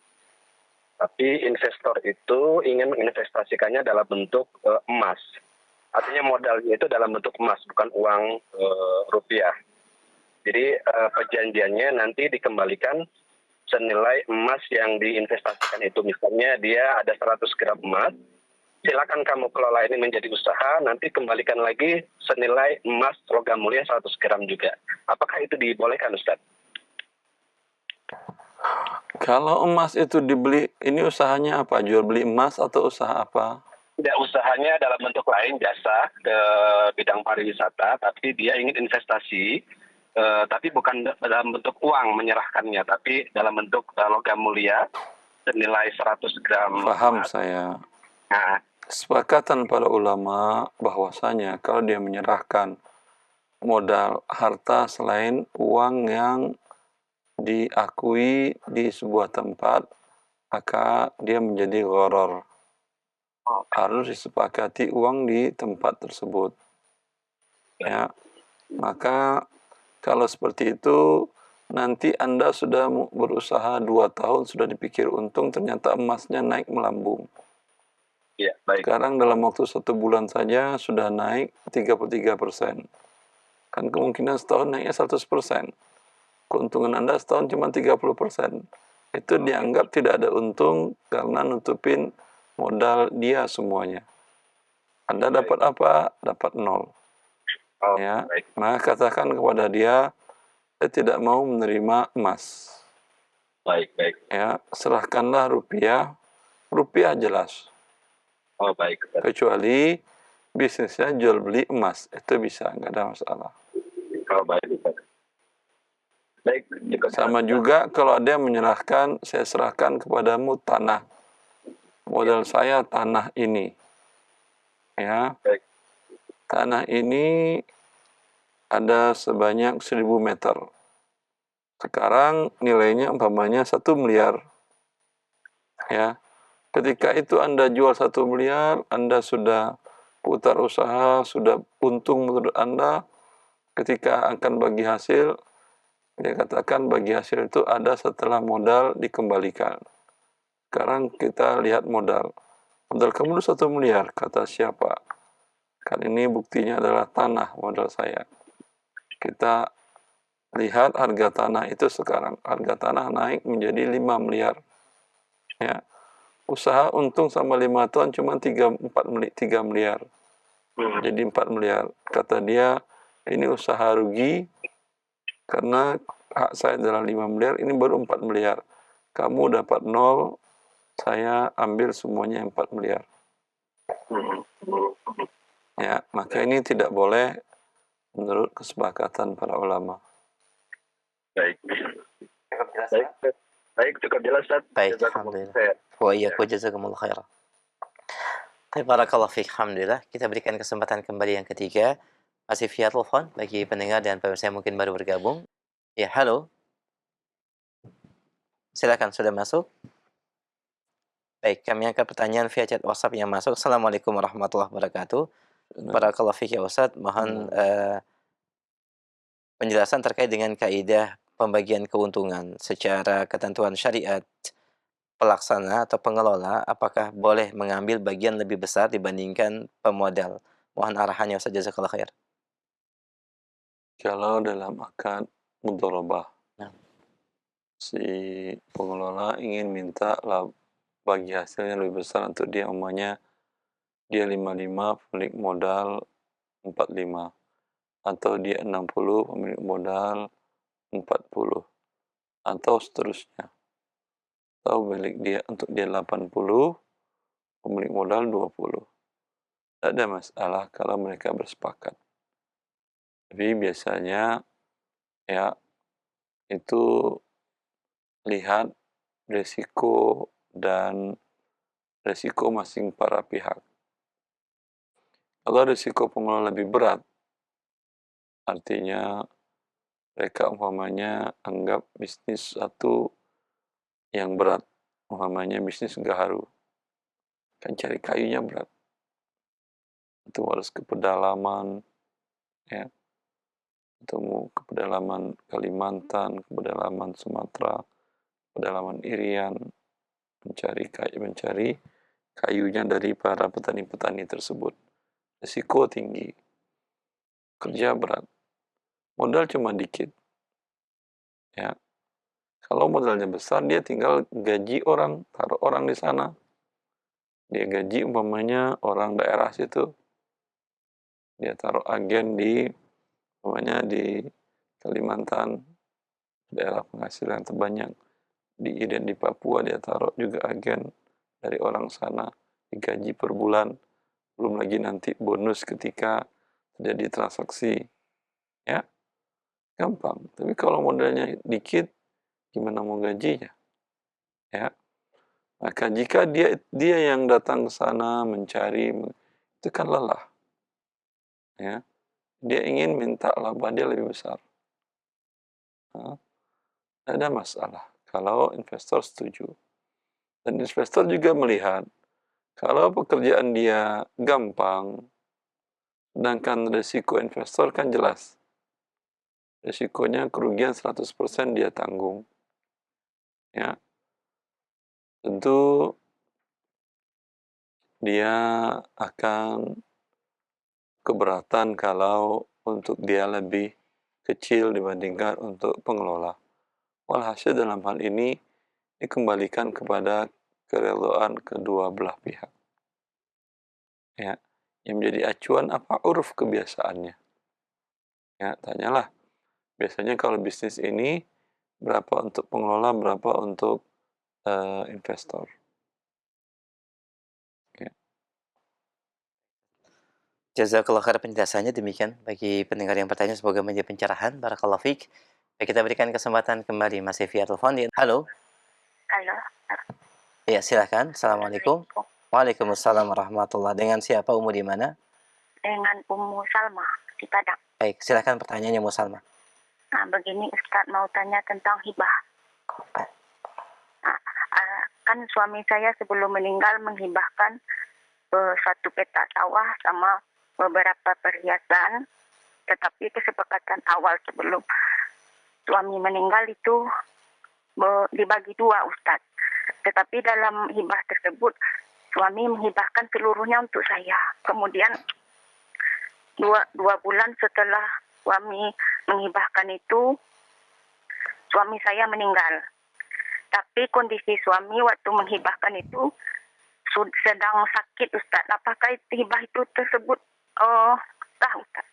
Tapi investor itu ingin menginvestasikannya dalam bentuk emas. Artinya modalnya itu dalam bentuk emas, bukan uang rupiah. Jadi perjanjiannya nanti dikembalikan senilai emas yang diinvestasikan itu. Misalnya dia ada 100 gram emas, silakan kamu kelola ini menjadi usaha, nanti kembalikan lagi senilai emas logam mulia 100 gram juga. Apakah itu dibolehkan, Ustaz? Kalau emas itu dibeli, ini usahanya apa? Jual beli emas atau usaha apa? Tidak, usahanya dalam bentuk lain, jasa ke bidang pariwisata, tapi dia ingin investasi, tapi bukan dalam bentuk uang menyerahkannya, tapi dalam bentuk logam mulia senilai 100 gram. Paham emas. saya. Nah, Kesepakatan para ulama bahwasanya kalau dia menyerahkan modal harta selain uang yang diakui di sebuah tempat, maka dia menjadi gharar. Harus disepakati uang di tempat tersebut. Ya, maka kalau seperti itu, nanti Anda sudah berusaha 2 tahun, sudah dipikir untung, ternyata emasnya naik melambung. ya, baik. Sekarang dalam waktu 1 bulan saja sudah naik 33%. Kan kemungkinan setahun naiknya 100%. Keuntungan Anda setahun cuma 30%. Itu dianggap tidak ada untung karena nutupin modal dia semuanya. Anda dapat apa? Dapat 0. Oh, Ya, baik. maka katakan kepada dia, saya tidak mau menerima emas. Baik. Ya, serahkanlah rupiah. Rupiah jelas. Oh, baik. Kecuali bisnisnya jual beli emas, itu bisa, nggak ada masalah. Oh, baik. Baik. Sama juga kalau ada yang menyerahkan, saya serahkan kepadamu tanah. Modal saya tanah ini. Ya. Baik. Tanah ini ada sebanyak 1000 meter. Sekarang nilainya umpamanya 1 miliar. Ya. Ketika itu Anda jual 1 miliar, Anda sudah putar usaha, sudah untung menurut Anda. Ketika akan bagi hasil, dia katakan bagi hasil itu ada setelah modal dikembalikan. Sekarang kita lihat modal. Modal kamu 1 miliar, kata siapa? Kan ini buktinya adalah tanah modal saya. Kita lihat harga tanah itu sekarang. Harga tanah naik menjadi 5 miliar. Ya. Usaha untung sama 5 tahun cuma 3 miliar. Jadi 4 miliar. Kata dia, ini usaha rugi karena hak saya adalah 5 miliar, ini baru 4 miliar. Kamu dapat 0, saya ambil semuanya 4 miliar. Ya, maka ini tidak boleh menurut kesepakatan para ulama. Baik. Cukup jelas, Baik. Baik, cukup jelas, Ustaz. Baik, Jazakumullah alhamdulillah. khair. Wa iyyakum jazakumullah khairan. Baik, barakallahu fiik. Alhamdulillah. Kita berikan kesempatan kembali yang ketiga. Masih via telepon bagi pendengar dan pemirsa yang mungkin baru bergabung. Ya, halo. Silakan, sudah masuk? Baik, kami angkat pertanyaan via chat WhatsApp yang masuk. Assalamualaikum warahmatullahi wabarakatuh. Barakallahu fiik ya Ustaz. Mohon penjelasan terkait dengan kaidah pembagian keuntungan secara ketentuan syariat. Pelaksana atau pengelola apakah boleh mengambil bagian lebih besar dibandingkan pemodal? Mohon arahannya Ustaz, jazakallahu khair. Kalau dalam akad mudharabah, Nah. si pengelola ingin minta bagi hasilnya lebih besar untuk dia, umpamanya dia 55, pemilik modal 45, atau dia 60, pemilik modal 40, atau seterusnya. Atau untuk dia 80, pemilik modal 20. Tidak ada masalah kalau mereka bersepakat. Tapi biasanya ya itu lihat resiko dan resiko masing para pihak. Kalau resiko pengelola lebih berat, artinya mereka umpamanya anggap bisnis satu yang berat, umpamanya bisnis gaharu, kan cari kayunya berat. Itu harus ke pedalaman, ya, ketemu ke pedalaman Kalimantan, ke pedalaman Sumatera, pedalaman Irian, mencari kayunya dari para petani-petani tersebut. Risiko tinggi, kerja berat, modal cuma dikit. Ya, kalau modalnya besar, dia tinggal gaji orang, taruh orang di sana. Dia gaji umpamanya orang daerah situ. Dia taruh agen umpamanya di Kalimantan, daerah penghasilan terbanyak. Di Irian, di Papua, dia taruh juga agen dari orang sana, digaji per bulan. Belum lagi nanti bonus ketika terjadi transaksi. Ya, gampang. Tapi kalau modalnya dikit, gimana mau gajinya? Ya, maka jika dia yang datang ke sana mencari, itu kan lelah. Ya, dia ingin minta laba dia lebih besar. Nah, tidak ada masalah kalau investor setuju. Dan investor juga melihat kalau pekerjaan dia gampang, sedangkan risiko investor kan jelas. Risikonya kerugian 100% dia tanggung. Ya, tentu dia akan keberatan kalau untuk dia lebih kecil dibandingkan untuk pengelola. Walhasil dalam hal ini dikembalikan kepada kerelaan kedua belah pihak. Ya, yang menjadi acuan apa uruf kebiasaannya. Ya, tanyalah. Biasanya kalau bisnis ini berapa untuk pengelola, berapa untuk investor. Ya. Jazakallah khair penjelasannya. Demikian bagi pendengar yang bertanya, semoga menjadi pencerahan. Barakallahu fiik. Baik, kita berikan kesempatan kembali Mas via telepon. Halo. Halo. Ya, silakan. Assalamualaikum. Waalaikumsalam warahmatullahi. Dengan siapa, Umu di mana? Dengan Ummu Salma di Padang. Baik, silakan pertanyaannya, Umu Salma. Nah, begini Ustadz mau tanya tentang hibah. Nah, kan suami saya sebelum meninggal menghibahkan satu petak sawah sama beberapa perhiasan, tetapi kesepakatan awal sebelum suami meninggal itu dibagi dua, Ustadz. Tetapi dalam hibah tersebut suami menghibahkan seluruhnya untuk saya. Kemudian dua bulan setelah suami menghibahkan itu, suami saya meninggal. Tapi kondisi suami waktu menghibahkan itu sedang sakit, Ustaz. Apakah hibah itu tersebut sah, Ustaz?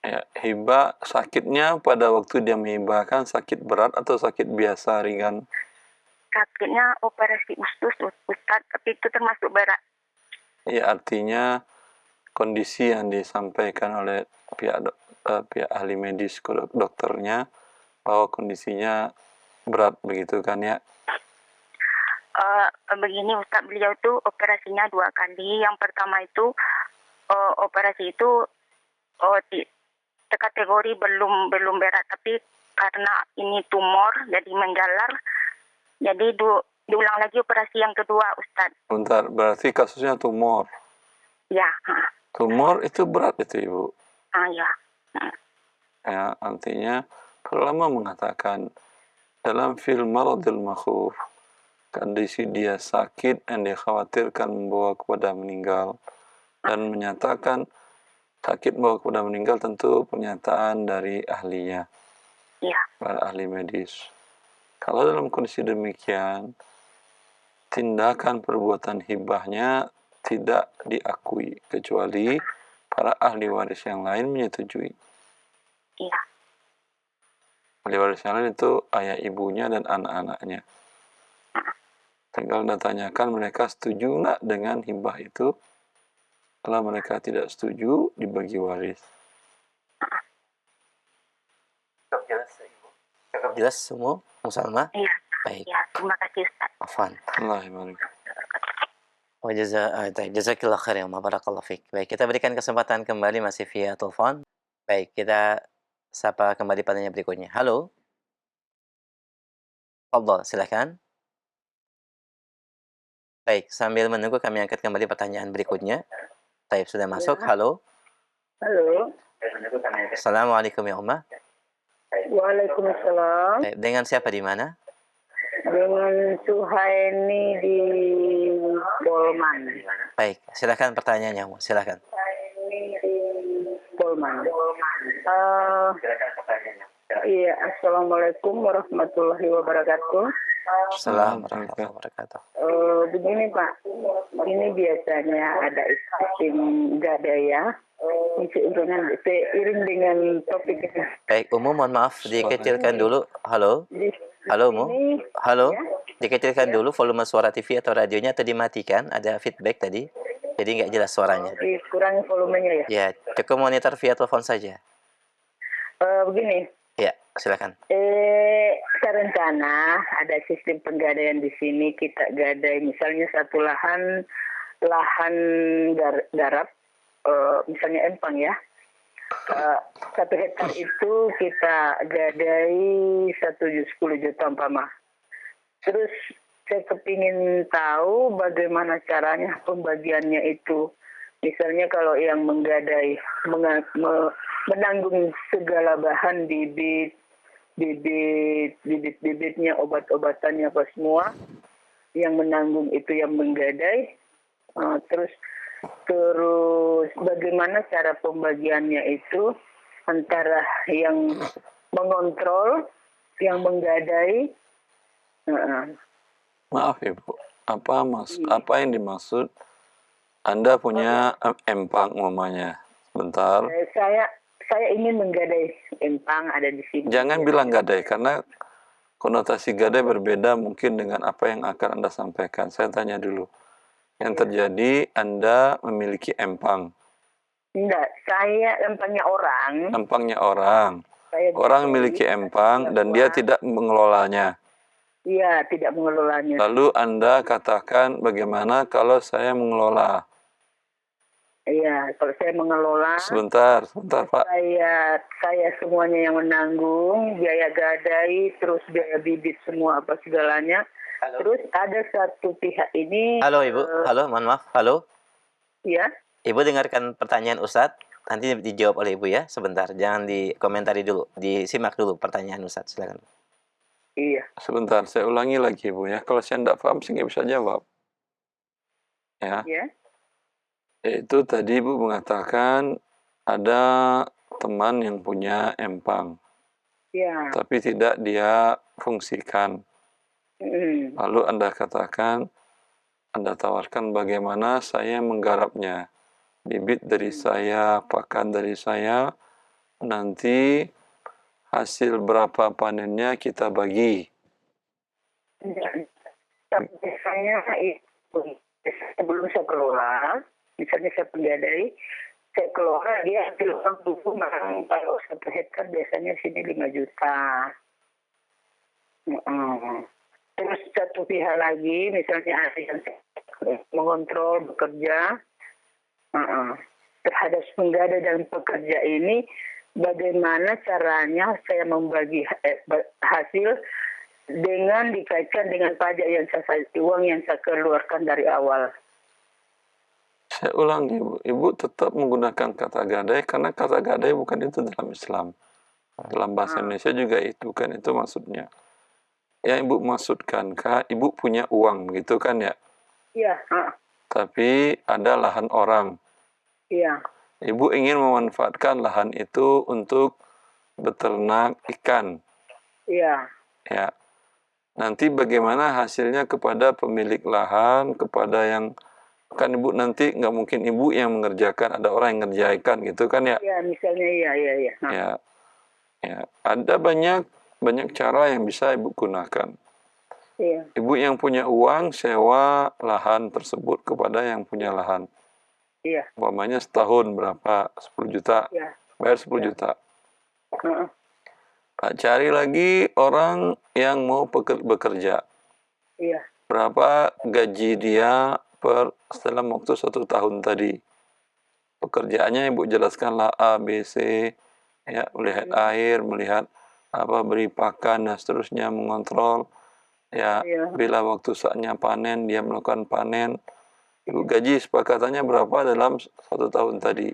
Ya, hibah sakitnya pada waktu dia menghibahkan sakit berat atau sakit biasa ringan? Sakitnya operasi usus, Ustaz, tapi itu termasuk berat. Ya, artinya kondisi yang disampaikan oleh pihak ahli medis, dokternya, bahwa kondisinya berat, begitu kan ya? Begini Ustaz, beliau itu operasinya 2 kali. Yang pertama itu operasi itu kategori belum berat, tapi karena ini tumor jadi menjalar, jadi diulang lagi operasi yang kedua, Ustaz. Bentar, berarti kasusnya tumor. Ya. Tumor itu berat itu, Ibu. Ya. Ya, artinya ulama mengatakan dalam fil maradil makhuf, kondisi dia sakit yang dikhawatirkan membawa kepada meninggal, dan menyatakan sakit membawa kepada meninggal tentu pernyataan dari ahlinya, Ya. para ahli medis. Kalau dalam kondisi demikian, tindakan perbuatan hibahnya tidak diakui kecuali para ahli waris yang lain menyetujui. Iya. Ahli waris yang lain itu ayah ibunya dan anak-anaknya. Tinggal ditanyakan mereka setuju nggak dengan hibah itu. Kalau mereka tidak setuju, dibagi waris. Cukup jelas, Ibu. Cukup jelas semua, Musalma? Iya. Baik. Ya, terima kasih Ustaz. Afwan. Alhamdulillah. Jazakillah khair ya, barakallahu fiik. Baik, kita berikan kesempatan kembali masih via telepon. Baik, kita sapa kembali penanya berikutnya. Halo. Fadhal, silakan. Baik, sambil menunggu kami angkat kembali pertanyaan berikutnya. Taib sudah masuk. Halo. Halo. Assalamualaikum ya Ummah. Waalaikumsalam. Taib, dengan siapa di mana? Dengan Suhaini di Polman. Baik, silakan pertanyaannya, Ummah. Silakan. Polman. Iya, assalamualaikum warahmatullahi wabarakatuh. Assalamualaikum warahmatullahi wabarakatuh. Begini Pak, ini biasanya ada istisim gadaya. Seiring dengan topik ini. Baik, Umu, mohon maaf, dikecilkan dulu. Halo. Halo, Umu. Halo. Dikecilkan dulu volume suara TV atau radionya atau dimatikan. Ada feedback tadi. Jadi nggak jelas suaranya. Dikurangi volumenya ya? Ya, cukup monitor via telepon saja. Begini. Ya, silakan. Rencana ada sistem penggadaian di sini, kita gadai misalnya satu lahan garap, misalnya empang ya. 1 hektar itu kita gadai 10 juta umpama. Terus saya kepingin tahu bagaimana caranya pembagiannya itu. Misalnya kalau yang menggadai menanggung segala bahan bibitnya, obat-obatannya apa semua, yang menanggung itu yang menggadai. Terus bagaimana cara pembagiannya itu antara yang mengontrol, yang menggadai. Maaf Ibu, apa yang dimaksud? Anda punya empang umpamanya. Sebentar. Saya ingin menggadai empang ada di sini. Jangan bilang gadai karena konotasi gadai berbeda mungkin dengan apa yang akan Anda sampaikan. Saya tanya dulu. Yang terjadi Anda memiliki empang. Enggak, saya empangnya orang. Empangnya orang. Orang memiliki empang dan dia tidak mengelolanya. Iya, tidak mengelolanya. Lalu Anda katakan bagaimana kalau saya mengelola? Iya, kalau saya mengelola. Sebentar Pak. Saya semuanya yang menanggung, biaya gadai, terus biaya bibit semua apa segalanya. Halo. Terus ada satu pihak ini. Halo Ibu, halo, mohon maaf, halo. Ya. Ibu dengarkan pertanyaan Ustadz, nanti dijawab oleh Ibu ya, sebentar. Jangan dikomentari dulu, disimak dulu pertanyaan Ustadz, silakan. Iya. Sebentar, saya ulangi lagi Bu ya. Kalau saya tidak paham, saya nggak bisa jawab. Ya. Ya. Itu tadi Ibu mengatakan ada teman yang punya empang. Ya. Tapi tidak dia fungsikan. Lalu Anda katakan, Anda tawarkan bagaimana saya menggarapnya. Bibit dari saya, pakan dari saya, nanti hasil berapa panennya kita bagi. Biasanya sebelum saya kelola, misalnya saya penggadai, saya kelola dia ambil uang dulu, kalau 1 hektar biasanya sini 5 juta. Terus satu pihak lagi, misalnya ada yang mengontrol, bekerja terhadap penggadai dan pekerja ini, bagaimana caranya saya membagi hasil dengan dikaitkan dengan pajak yang uang yang saya keluarkan dari awal. Saya ulangi Ibu tetap menggunakan kata gadai karena kata gadai bukan itu dalam Islam. Dalam bahasa Indonesia juga itu kan itu maksudnya. Yang Ibu maksudkan, Ibu punya uang, begitu kan ya? Iya. Tapi ada lahan orang. Iya. Ibu ingin memanfaatkan lahan itu untuk beternak ikan. Iya. Ya. nanti bagaimana hasilnya kepada pemilik lahan, kepada yang kan ibu nanti nggak mungkin ibu yang mengerjakan, ada orang yang ngerjakan gitu kan ya? Ya, misalnya iya. Ya, ya. Ada banyak cara yang bisa ibu gunakan. Iya. Ibu yang punya uang sewa lahan tersebut kepada yang punya lahan. Iya. Umpamanya setahun berapa? 10 juta. Iya. Bayar 10 juta. Heeh. Cari lagi orang yang mau bekerja. Iya. Berapa gaji dia dalam waktu 1 tahun tadi. Pekerjaannya ibu jelaskanlah A, B, C, ya, melihat air, melihat beri pakan dan seterusnya, mengontrol, ya, bila waktu saatnya panen dia melakukan panen. Ibu gaji sepakatannya berapa dalam 1 tahun tadi.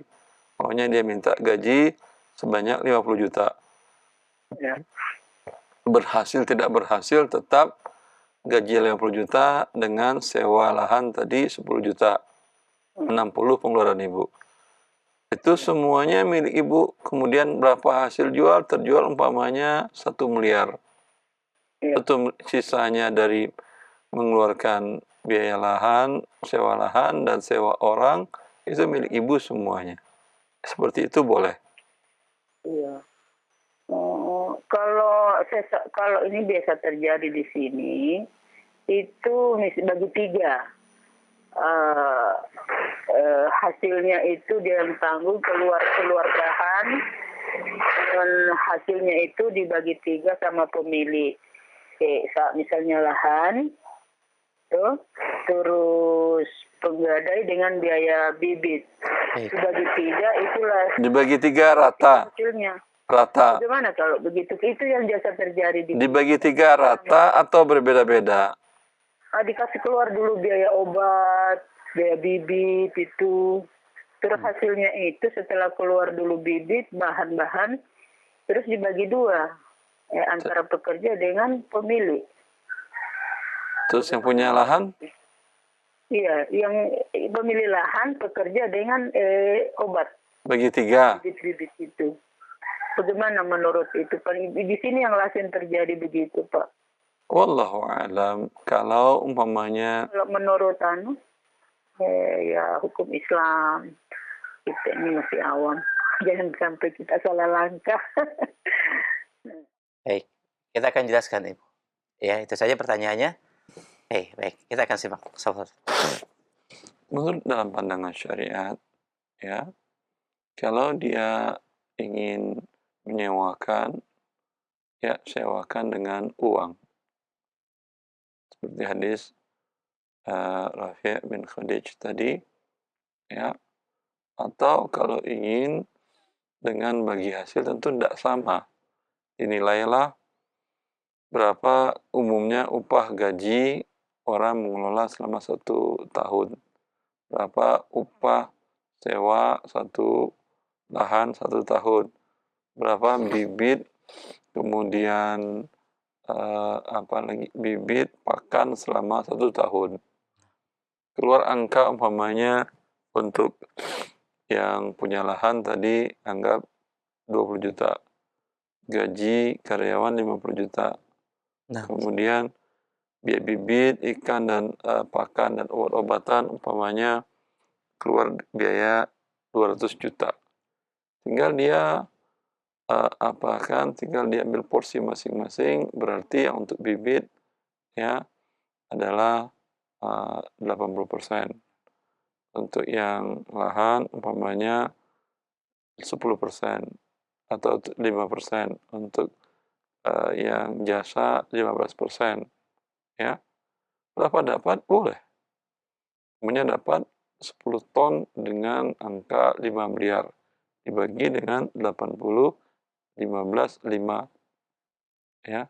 Pokoknya dia minta gaji sebanyak 50 juta. Ya. Berhasil tidak berhasil tetap gaji 50 juta dengan sewa lahan tadi 10 juta. 60 pengeluaran ibu. Itu semuanya milik ibu. Kemudian berapa hasil jual? Terjual umpamanya 1 miliar. Itu sisanya dari mengeluarkan biaya lahan, sewa lahan, dan sewa orang. Itu milik ibu semuanya. Seperti itu boleh. Iya. Kalau ini biasa terjadi di sini, itu bagi 3. Hasilnya itu dia yang tanggung, keluar bahan, dan hasilnya itu dibagi 3 sama pemilik. Misalnya lahan, tuh, terus penggadai dengan biaya bibit. Dibagi 3 itulah. Dibagi 3 rata. Hasilnya. Rata. Bagaimana kalau begitu? Itu yang biasa terjadi. Dibagi 3 rata atau berbeda-beda? Dikasih keluar dulu biaya obat, biaya bibit itu. Terus hasilnya itu setelah keluar dulu bibit, bahan-bahan, terus dibagi 2. Antara pekerja dengan pemilik. Terus yang punya lahan? Iya, yang pemilik lahan pekerja dengan obat. Bagi 3. Bibit-bibit itu. Bagaimana menurut itu? Di sini yang langsung terjadi begitu, Pak. Wallahu a'lam. Kalau umpamanya menurut ya hukum Islam, kita ini masih awam. Jangan sampai kita salah langkah. Baik, kita akan jelaskan Ibu. Ya, itu saja pertanyaannya. Baik, kita akan simak. Menurut dalam pandangan syariat, ya, kalau dia ingin menyewakan, ya sewakan dengan uang. Seperti hadis Rafi' bin Khadij tadi, ya. Atau kalau ingin dengan bagi hasil tentu tidak sama. Dinilailah berapa umumnya upah gaji orang mengelola selama 1 tahun. Berapa upah sewa 1 lahan 1 tahun. Berapa bibit, kemudian bibit pakan selama 1 tahun. Keluar angka umpamanya untuk yang punya lahan tadi anggap 20 juta. Gaji karyawan 50 juta. Kemudian biaya bibit, ikan dan pakan dan obat-obatan umpamanya keluar biaya 200 juta. Tinggal dia tinggal diambil porsi masing-masing, berarti yang untuk bibit ya adalah 80%. Untuk yang lahan umpamanya 10% atau 5%. Untuk yang jasa 15%. Ya. Berapa dapat? Boleh. Kemudian dapat 10 ton dengan angka 5 miliar. Dibagi dengan 80, 15, 5. Ya.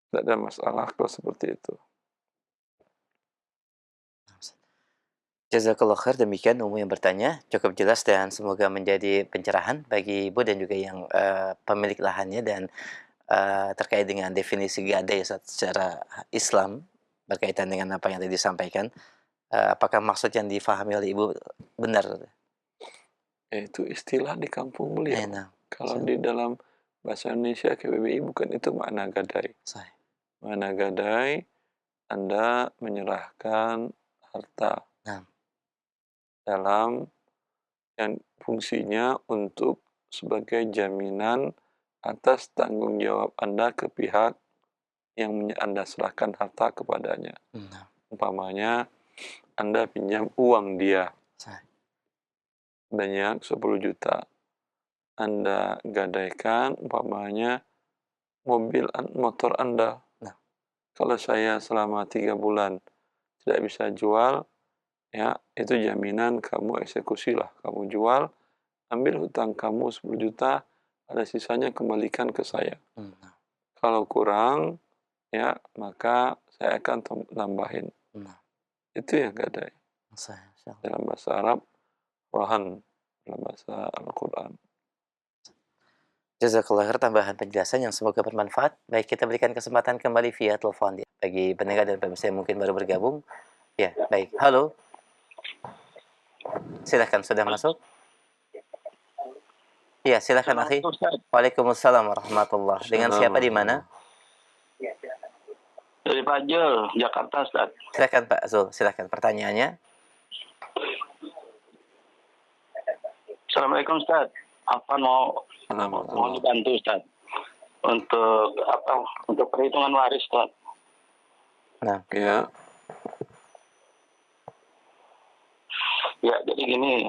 Tidak ada masalah kalau seperti itu. Jazakallah khair, demikian umum yang bertanya. Cukup jelas dan semoga menjadi pencerahan bagi Ibu dan juga yang pemilik lahannya, dan terkait dengan definisi gadai secara Islam berkaitan dengan apa yang tadi disampaikan. Apakah maksud yang difahami oleh Ibu benar? Itu istilah di kampung beliau. Kalau di dalam bahasa Indonesia KBBI bukan itu makna gadai. Mana gadai, Anda menyerahkan harta Nah. dalam yang fungsinya untuk sebagai jaminan atas tanggung jawab Anda ke pihak yang Anda serahkan harta kepadanya. Nah. Umpamanya, Anda pinjam uang dia Sah. banyak 10 juta. Anda gadaikan umpamanya motor Anda. Nah. Kalau saya selama 3 bulan tidak bisa jual, ya itu jaminan kamu eksekusilah. Kamu jual, ambil hutang kamu 10 juta, ada sisanya kembalikan ke saya. Nah. Kalau kurang, ya maka saya akan tambahin. Nah. Itu yang gadai. Sah. Dalam bahasa Arab, rahan. Dalam bahasa Al-Quran. Jazakallah khair tambahan penjelasan yang semoga bermanfaat. Baik, kita berikan kesempatan kembali via telepon ya. Bagi pendengar dan pemirsa yang mungkin baru bergabung. Ya, baik. Halo. Silahkan, sudah masuk? Ya, silahkan akhi. Waalaikumsalam warahmatullahi. Dengan siapa di mana? Dari Pak Zul, Jakarta, Ustaz. Silahkan Pak Zul, silahkan pertanyaannya. Assalamualaikum, Ustaz. Apa mau dibantu, Ustaz? Untuk perhitungan waris, Ustaz. Nah, Ya, Ya, jadi gini,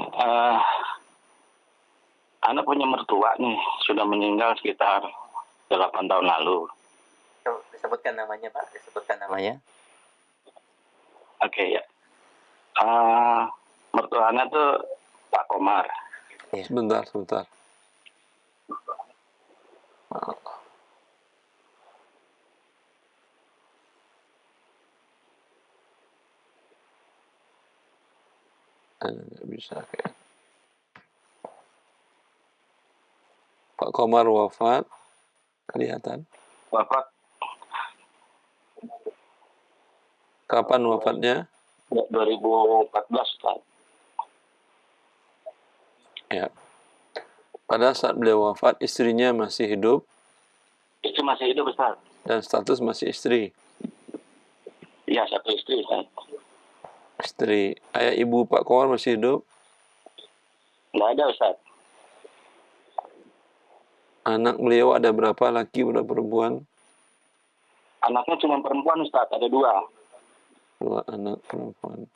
anak punya mertua nih, sudah meninggal sekitar 8 tahun lalu. disebutkan namanya Pak, disebutkan namanya. Oke, ya. Mertuanya tuh Pak Komar. Ya. sebentar. Nggak bisa kayak. Pak Komar wafat, kelihatan. Wafat Kapan wafatnya? 2014, Ustaz. Ya. Pada saat beliau wafat, istrinya masih hidup Istri masih hidup, Ustaz. dan status masih istri. Iya, satu istri, Ustaz. Istri. Ayah ibu Pak Komar masih hidup. Nggak ada, Ustaz. Anak beliau ada berapa, laki berapa perempuan? Anaknya cuma perempuan, Ustaz. Ada 2. 2 anak perempuan.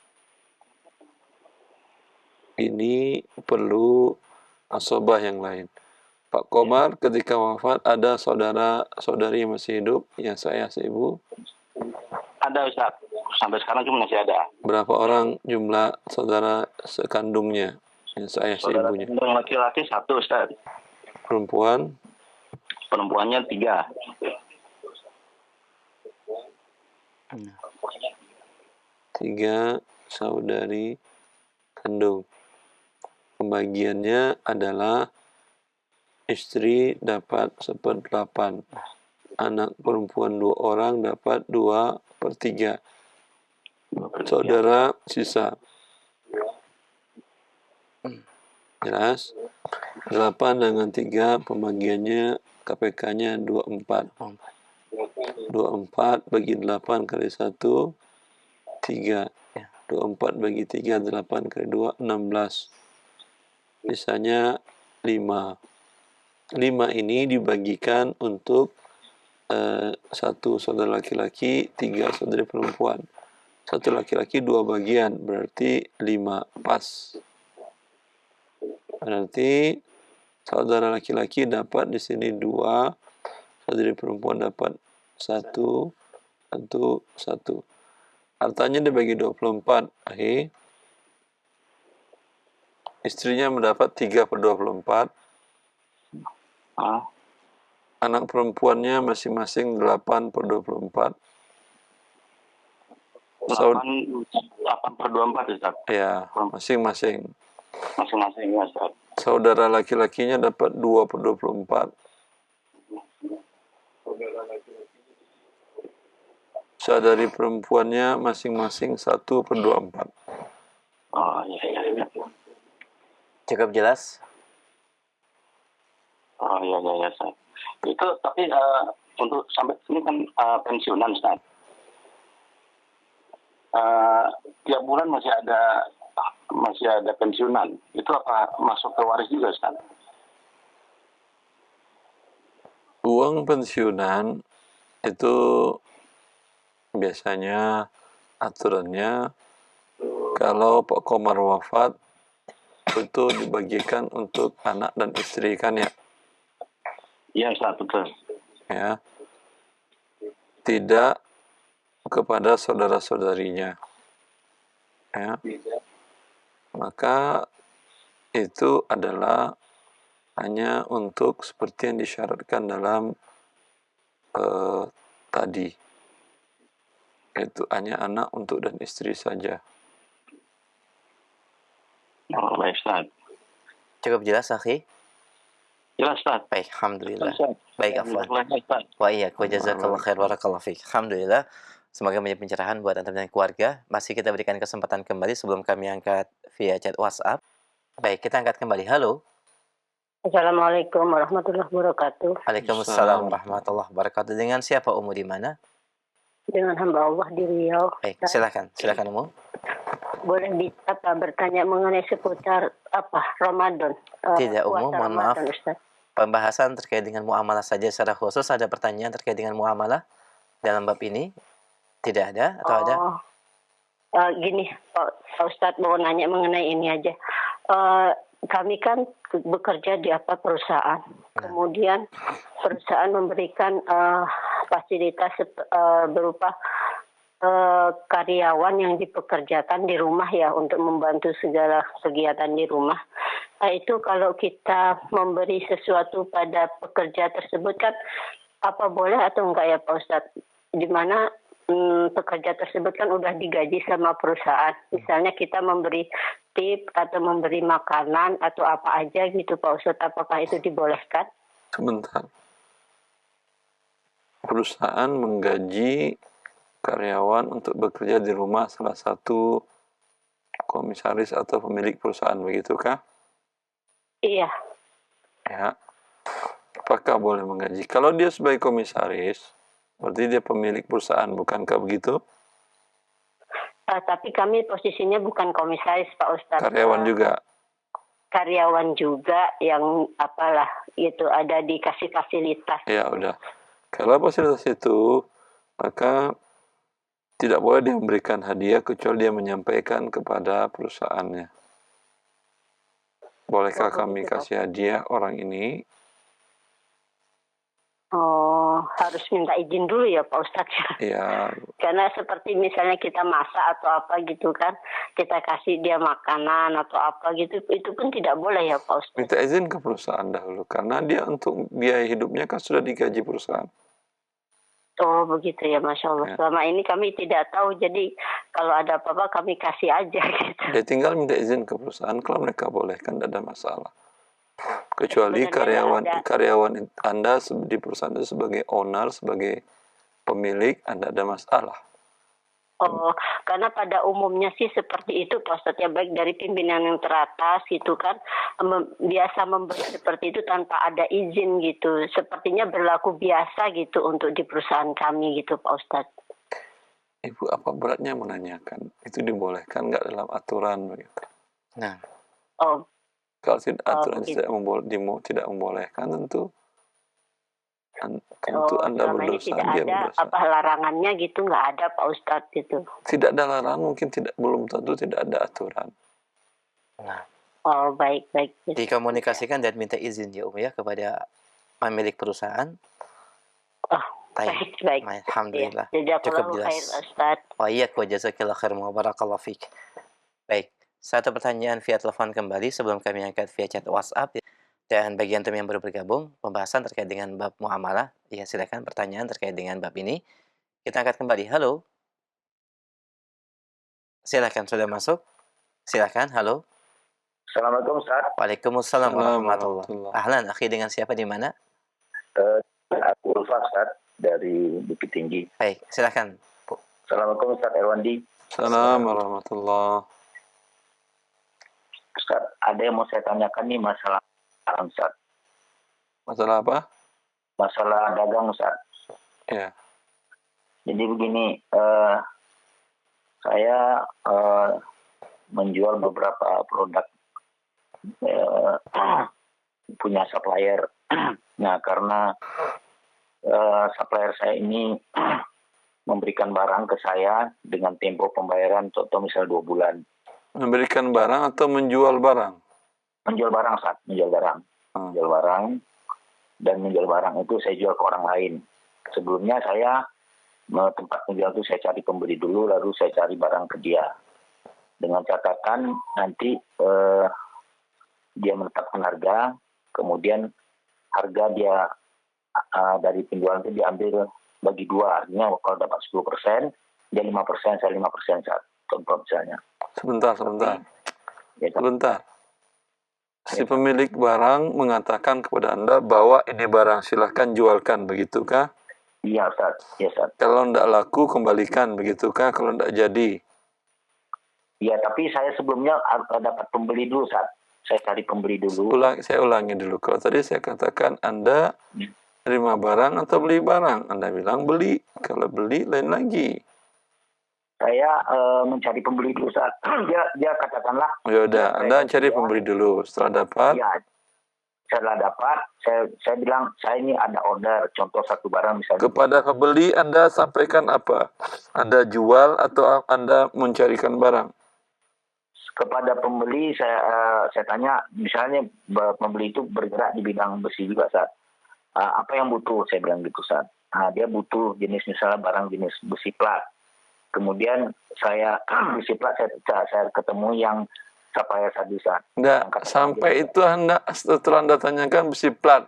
Ini perlu asobah yang lain. Pak Komar ketika wafat ada saudara-saudari yang masih hidup, yang saya seibu. Ada, Ustaz. Sampai sekarang cuma masih ada. Berapa orang jumlah saudara sekandungnya, yang saya Saudara seibunya? kandung laki-laki 1, Ustaz. Perempuan Perempuannya 3. 3 saudari kandung. Pembagiannya adalah istri dapat 1/8. Anak perempuan 2 orang dapat 2/3. Saudara sisa. Jelas? 8 dengan 3 pembagiannya KPK-nya 24. 24 bagi 8 kali 1, 3. 24 bagi 3, 8 kali 2, 16. Sisanya 5. 5 ini dibagikan untuk 1 saudara laki-laki, 3 saudari perempuan. 1 laki-laki 2 bagian, berarti 5 pas. Berarti saudara laki-laki dapat di sini 2, saudari perempuan dapat 1. Hartanya dibagi 24, istrinya mendapat 3/24. Anak perempuannya masing-masing 8/24. 8/24, Ustaz. Ya, masing-masing. Masing-masing, ya, Ustaz. Saudara laki-lakinya dapat 2/24. Saudari perempuannya masing-masing 1/24. Oh, iya. Cukup jelas? Oh, iya, Ustaz. Itu tapi untuk sampai ini kan pensiunan Ustaz. Tiap bulan masih ada pensiunan. Itu apa masuk ke waris juga Ustaz? Uang pensiunan itu biasanya aturannya kalau Pak Komar wafat itu dibagikan untuk anak dan istri kan ya? Iya Ustaz, betul. Ya. Tidak kepada saudara-saudarinya. Ya. Maka itu adalah hanya untuk seperti yang disyaratkan dalam tadi, yaitu hanya anak untuk dan istri saja. Oh, baik Ustaz. Cukup jelas, akhi? Jelas Ustaz. Baik, alhamdulillah. Ustaz. Baik, afwan. Ustaz. Wa iyyak wa jazakallahu khair barakallahu fiik. Alhamdulillah. Semoga menjadi pencerahan buat antum dan keluarga. Masih kita berikan kesempatan kembali sebelum kami angkat via chat WhatsApp. Baik, kita angkat kembali. Halo. Assalamualaikum warahmatullahi wabarakatuh. Waalaikumsalam warahmatullahi wabarakatuh. Dengan siapa Umu di mana? Dengan hamba Allah di Riau. Baik, silakan Umu. Boleh bertanya mengenai seputar Ramadan? Tidak, Umu, mohon maaf. Ustaz. Pembahasan terkait dengan muamalah saja secara khusus. Ada pertanyaan terkait dengan muamalah dalam bab ini? Tidak ada atau ada? Gini, Pak Ustadz mau nanya mengenai ini aja. Kami kan bekerja di perusahaan. Kemudian perusahaan memberikan fasilitas berupa karyawan yang dipekerjakan di rumah ya untuk membantu segala kegiatan di rumah. Itu kalau kita memberi sesuatu pada pekerja tersebut kan apa boleh atau enggak ya Pak Ustadz? Di mana pekerja tersebut kan udah digaji sama perusahaan. Misalnya kita memberi tip atau memberi makanan atau apa aja gitu Pak Ustadz, apakah itu dibolehkan? Sebentar. Perusahaan menggaji karyawan untuk bekerja di rumah salah satu komisaris atau pemilik perusahaan, begitukah? Iya. Ya. Apakah boleh menggaji? Kalau dia sebagai komisaris, berarti dia pemilik perusahaan, bukankah begitu? Tapi kami posisinya bukan komisaris Pak Ustadz. Karyawan juga? Karyawan juga yang itu ada dikasih fasilitas. Ya udah. Kalau fasilitas itu, maka tidak boleh dia memberikan hadiah kecuali dia menyampaikan kepada perusahaannya. Bolehkah kami kasih hadiah orang ini? Harus minta izin dulu ya Pak Ustadz. Ya. Karena seperti misalnya kita masak atau apa gitu kan, kita kasih dia makanan atau apa gitu, itu pun tidak boleh ya Pak Ustadz. Minta izin ke perusahaan dahulu, karena dia untuk biaya hidupnya kan sudah digaji perusahaan. Oh begitu ya, Masya Allah. Ya. Selama ini kami tidak tahu, jadi kalau ada apa-apa kami kasih aja gitu. Dia tinggal minta izin ke perusahaan, kalau mereka boleh kan tidak ada masalah. Kecuali karyawan Anda di perusahaan itu sebagai owner, sebagai pemilik, Anda ada masalah. Karena pada umumnya sih seperti itu Pak Ustadz, ya, baik dari pimpinan yang teratas gitu kan, biasa memberi seperti itu tanpa ada izin gitu. Sepertinya berlaku biasa gitu untuk di perusahaan kami gitu Pak Ustadz. Ibu apa beratnya menanyakan? Itu dibolehkan nggak dalam aturan begitu? Nah. Kalau aturan tidak membolehkan, tentu Anda berdosa, dia berdosa. Apa larangannya gitu, nggak ada Pak Ustadz gitu? Tidak ada larangan, mungkin belum tentu tidak ada aturan. Nah. Baik. Dikomunikasikan dan minta izin ya ya kepada pemilik perusahaan. Baik. Alhamdulillah. Ya, cukup jelas. Wa iyyak wa jazakallahu khairan wa barakallahu fiik. Baik. Satu pertanyaan via telepon kembali sebelum kami angkat via chat WhatsApp. Dan bagi antum yang baru bergabung, pembahasan terkait dengan bab muamalah, ya silakan pertanyaan terkait dengan bab ini. Kita angkat kembali. Halo. Silakan, sudah masuk. Silakan, halo. Assalamualaikum Ustaz. Waalaikumsalam warahmatullahi wabarakatuh. Ahlan, akhi, dengan siapa di mana? Aku Ulfa Ustaz dari Bukit Tinggi. Baik, silakan. Assalamualaikum Ustaz Erwandi. Assalamualaikum warahmatullahi. Ustaz, ada yang mau saya tanyakan nih masalah Ustaz. Masalah apa? Masalah dagang Ustaz. Ya. Jadi begini, saya menjual beberapa produk punya supplier. Nah, karena supplier saya ini memberikan barang ke saya dengan tempo pembayaran contoh misal 2 bulan. Memberikan barang atau menjual barang? Menjual barang, saat menjual barang. Menjual barang, dan menjual barang itu saya jual ke orang lain. Sebelumnya saya tempat menjual itu saya cari pembeli dulu, lalu saya cari barang ke dia. Dengan catatan nanti dia menetapkan harga, kemudian harga dia dari penjualan itu diambil bagi 2. Artinya kalau dapat 10%, dia 5%, saya 5% saat contoh misalnya. Sebentar. Ya, Sebentar. Si pemilik barang mengatakan kepada Anda bahwa ini barang silahkan jualkan, begitukah? Iya, Ustaz. Ya, Ustaz. Kalau tidak laku, kembalikan, begitukah? Kalau tidak jadi? Iya, tapi saya sebelumnya dapat pembeli dulu, Ustaz. Saya cari pembeli dulu. Saya ulangi dulu. Kalau tadi saya katakan Anda terima barang atau beli barang? Anda bilang beli. Kalau beli, lain lagi. Saya mencari pembeli dulu, Ustaz. Dia katakanlah. Ya udah, Anda cari pembeli dulu. Setelah dapat? Iya. Setelah dapat, saya bilang, saya ini ada order, contoh satu barang misalnya. Kepada pembeli Anda sampaikan apa? Anda jual atau Anda mencarikan barang? Kepada pembeli saya tanya, misalnya pembeli itu bergerak di bidang besi juga, Ustaz. Apa yang butuh? Saya bilang gitu, Ustaz. Dia butuh jenis misalnya barang jenis besi plat. Kemudian saya besi plat saya ketemu yang supplier tadi, Ustaz. Enggak, sampai itu setelah Anda tanyakan besi plat.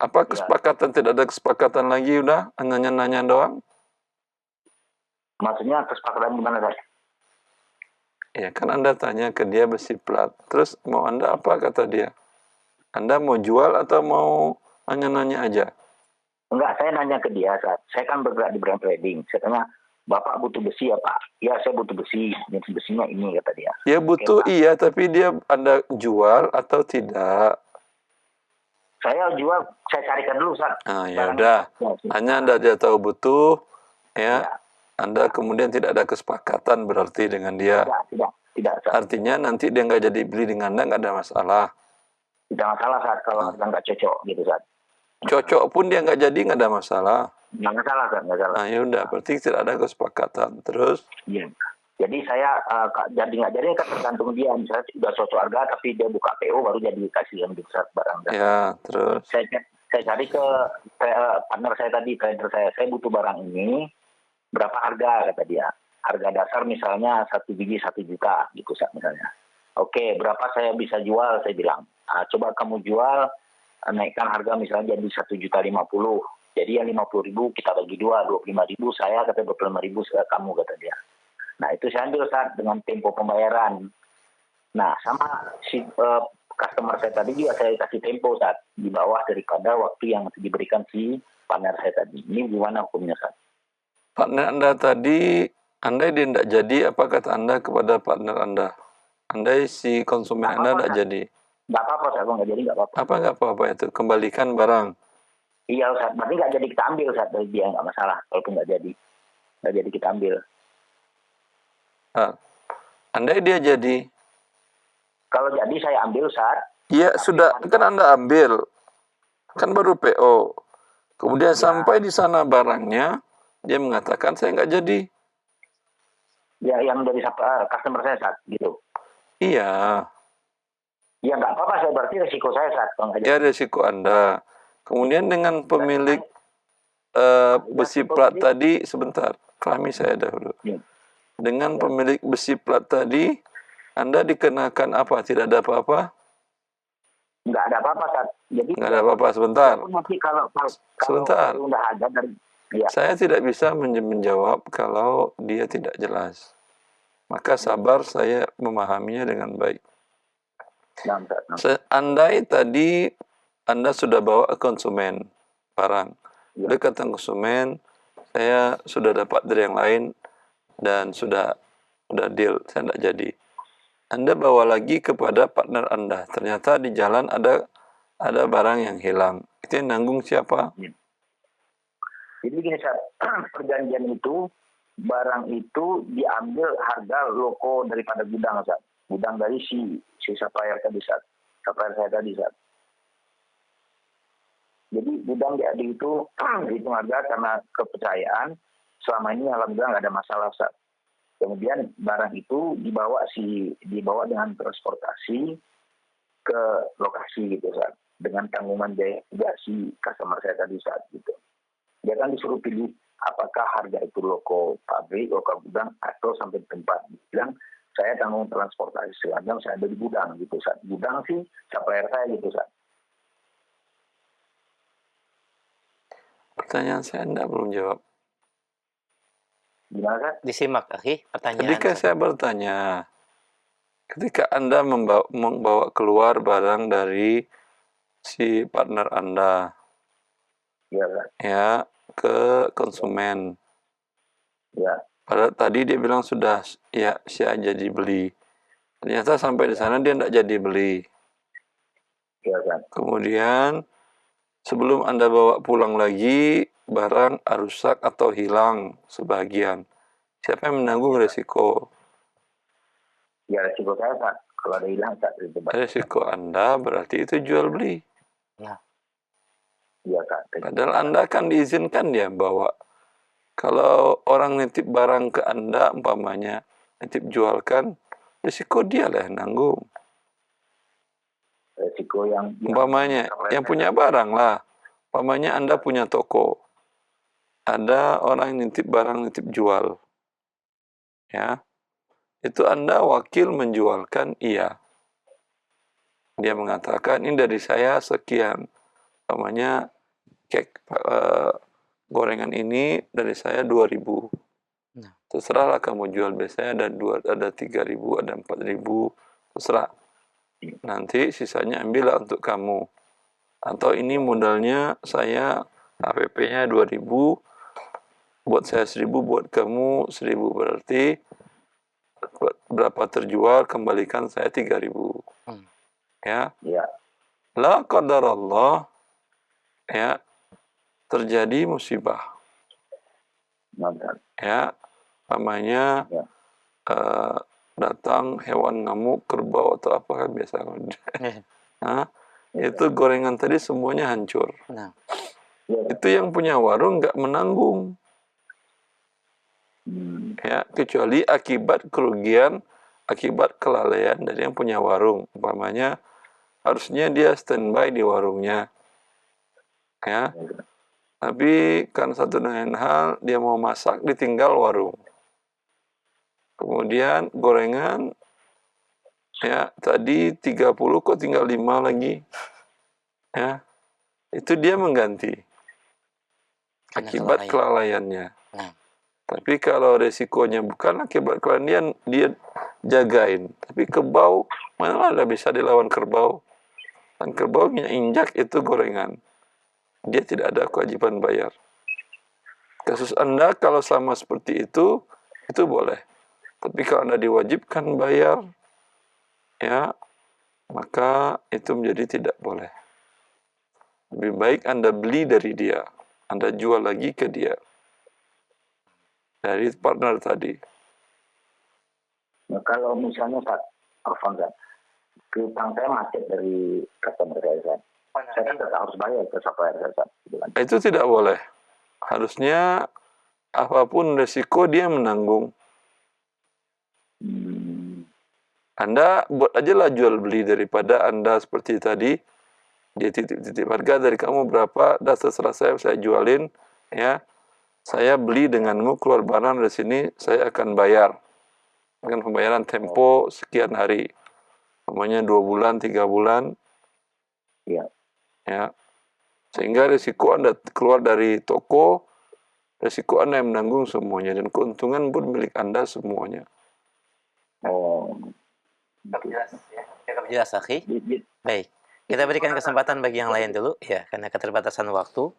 Apa kesepakatan? Tidak ada kesepakatan lagi, udah? Nanya-nanya doang? Maksudnya kesepakatan gimana, Ustaz? Ya, kan Anda tanya ke dia besi plat. Terus mau Anda apa, kata dia? Anda mau jual atau mau nanya-nanya aja? Enggak, saya nanya ke dia, Ustaz. Saya kan bergerak di brand trading. Saya tanya, Bapak butuh besi ya, Pak? Ya, saya butuh besi. Jenis besinya ini, kata dia. Ya butuh, oke, iya, tapi dia Anda jual atau tidak? Saya jual, saya carikan dulu, Ustaz. Ya udah. Hanya Anda dia tahu butuh, ya. Anda kemudian tidak ada kesepakatan berarti dengan dia. Tidak. Artinya nanti dia nggak jadi beli dengan Anda, nggak ada masalah. Tidak masalah, Ustaz, kalau harga nggak cocok gitu, Ustaz. Cocok pun dia nggak jadi, nggak ada masalah. Nggak masalah, Ustaz, nggak masalah. Ya udah, berarti tidak ada kesepakatan. Terus? Iya. Jadi saya jadi nggak jadi kan tergantung dia. Misalnya sudah cocok harga, tapi dia buka PO baru jadi kasih yang besar barang. Ya, terus? Saya cari ke partner saya tadi, trader saya butuh barang ini, berapa harga, kata dia. Harga dasar misalnya 1 biji 1 juta, gitu, Ustaz, misalnya. Oke, berapa saya bisa jual, saya bilang. Coba kamu jual, naikkan harga misalnya jadi 1.050.000. Jadi yang 50.000 kita bagi 2, 25.000 saya, kata 25.000 kamu, kata dia. Nah, itu saya ambil, saat dengan tempo pembayaran. Nah, sama si customer saya tadi juga saya kasih tempo, saat di bawah daripada waktu yang diberikan si partner saya tadi. Ini gimana hukumnya, saat? Partner Anda tadi, Anda dia tidak jadi, apa kata Anda kepada partner Anda? Anda si konsumen Anda tidak jadi. Nggak apa-apa, Ustaz. Nggak jadi, nggak apa-apa. Apa nggak apa-apa itu? Kembalikan barang. Iya, Ustaz. Berarti nggak jadi kita ambil, Ustaz. Dari dia nggak masalah. Walaupun nggak jadi. Nggak jadi kita ambil. Andai dia jadi? Kalau jadi saya ambil, Ustaz. Iya, sudah. Kan Anda ambil. Kan baru PO. Kemudian sampai di sana barangnya, dia mengatakan saya nggak jadi. Ya, yang dari customer saya, Ustaz. Gitu. Iya. Ya nggak apa-apa, saya berarti resiko saya, Ustaz. Ya, resiko Anda. Kemudian dengan pemilik besi plat tadi, sebentar, pahami saya dahulu. Dengan pemilik besi plat tadi, Anda dikenakan apa? Tidak ada apa-apa? Nggak ada apa-apa, Ustaz. Jadi nggak ada apa-apa, sebentar. Sebentar. Udah ada dari, ya. Saya tidak bisa menjawab kalau dia tidak jelas. Maka sabar, saya memahaminya dengan baik. Andai tadi Anda sudah bawa ke konsumen barang, dia kata konsumen, saya sudah dapat dari yang lain dan sudah deal, saya tidak jadi. Anda bawa lagi kepada partner Anda, ternyata di jalan ada barang yang hilang. Itu yang nanggung siapa? Jadi gini Ustaz, perjanjian itu barang itu diambil harga loko daripada gudang Ustaz. Gudang dari si supplier tadi Ustaz. Supplier saya tadi Ustaz. Jadi gudang diadu itu dihitung harga karena kepercayaan. Selama ini alhamdulillah nggak ada masalah Ustaz. Kemudian barang itu dibawa dengan transportasi ke lokasi gitu Ustaz. Dengan tanggungan biaya juga si customer saya tadi Ustaz gitu. Dia kan disuruh pilih apakah harga itu loko pabrik, loko gudang atau sampai tempat. Bilang saya tanggung transportasi selama saya ada di gudang gitu Ustaz. Gudang sih supplier saya gitu Ustaz. Pertanyaan saya Anda belum jawab. Gimana kan? Disimak, akhi, pertanyaan. Ketika saya bertanya, ketika Anda membawa keluar barang dari si partner Anda, Iya kan? ya, ke konsumen. Ya, Padahal tadi dia bilang sudah ya siap jadi beli. Ternyata sampai di sana dia tidak jadi beli. iya kan? Kemudian sebelum Anda bawa pulang lagi, barang rusak atau hilang sebagian. Siapa yang menanggung resiko? Ya resiko saya Ustaz. Kalau ada hilang Ustaz itu Resiko Anda berarti itu jual beli. Iya kan? Padahal Anda kan diizinkan dia bawa. Kalau orang nitip barang ke Anda, umpamanya nitip jualkan, risiko dia lah yang nanggung. Resiko yang Umpamanya, yang punya barang lah. Umpamanya Anda punya toko. Ada orang yang nitip barang, nitip jual. Ya, itu Anda wakil menjualkan, iya. Dia mengatakan, ini dari saya sekian. Umpamanya, gorengan ini dari saya 2.000. Terserahlah kamu jual, biasanya ada 3.000, ada 4.000, terserah. Nanti sisanya ambillah untuk kamu. Atau ini modalnya saya HPP-nya 2.000, buat saya 1.000, buat kamu 1.000, berarti berapa terjual kembalikan saya 3.000. Ya. La qadarallah, ya, terjadi musibah. Ya, namanya datang hewan ngamuk, kerbau atau apa kan biasa. Itu gorengan tadi semuanya hancur. Itu yang punya warung nggak menanggung. Ya, kecuali akibat kerugian, akibat kelalaian dari yang punya warung. Umpamanya harusnya dia standby di warungnya. Ya. Tapi kan satu dengan hal dia mau masak ditinggal warung. Kemudian gorengan ya tadi 30 kok tinggal 5 lagi. Ya. Itu dia mengganti akibat kelalaiannya. Tapi kalau resikonya bukan akibat kelalaian, dia jagain. Tapi kerbau, mana ada bisa dilawan kerbau? Dan kerbau injak itu gorengan. Dia tidak ada kewajiban bayar. Kasus Anda kalau sama seperti itu boleh. Tapi kalau Anda diwajibkan bayar, ya, maka itu menjadi tidak boleh. Lebih baik Anda beli dari dia, Anda jual lagi ke dia. Dari partner tadi. Nah, kalau misalnya Pak Alfonso, utang saya macet dari customer saya kan tetap harus bayar ke supplier saya. Itu tidak boleh. Harusnya apapun resiko dia menanggung. Anda buat aja lah jual beli daripada Anda seperti tadi. Dia titip harga dari kamu berapa, dah terserah saya jualin, ya. Saya beli denganmu, keluar barang dari sini, saya akan bayar. Dengan pembayaran tempo sekian hari. Namanya 2 bulan, 3 bulan. Ya. Sehingga risiko Anda keluar dari toko, risiko Anda yang menanggung semuanya. Dan keuntungan pun milik Anda semuanya. Jelas, akhi. Baik. Kita berikan kesempatan bagi yang lain dulu, ya, karena keterbatasan waktu.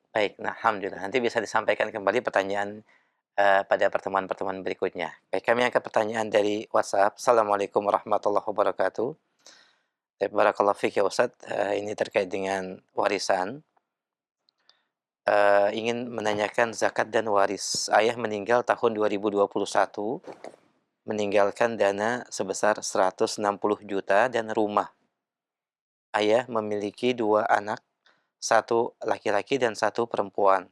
Baik, nah alhamdulillah. Nanti bisa disampaikan kembali pertanyaan pada pertemuan-pertemuan berikutnya. Baik, kami angkat pertanyaan dari WhatsApp. Assalamualaikum warahmatullahi wabarakatuh. Barakallahu fiik ya Ustaz. Ini terkait dengan warisan. ingin menanyakan zakat dan waris. Ayah meninggal tahun 2021, meninggalkan dana sebesar 160 juta dan rumah. Ayah memiliki 2 anak, 1 laki-laki dan 1 perempuan.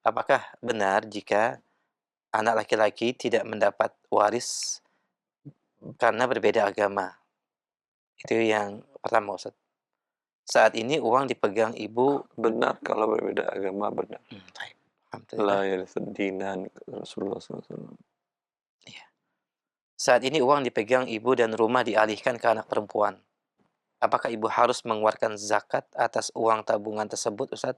Apakah benar jika anak laki-laki tidak mendapat waris karena berbeda agama? Itu yang pertama, Ustaz. Saat ini uang dipegang ibu. Benar kalau berbeda agama, benar. Baik. La Alhamdulillah. yarithu dinan, Rasulullah SAW. Iya. Saat ini uang dipegang ibu dan rumah dialihkan ke anak perempuan. Apakah ibu harus mengeluarkan zakat atas uang tabungan tersebut, Ustaz?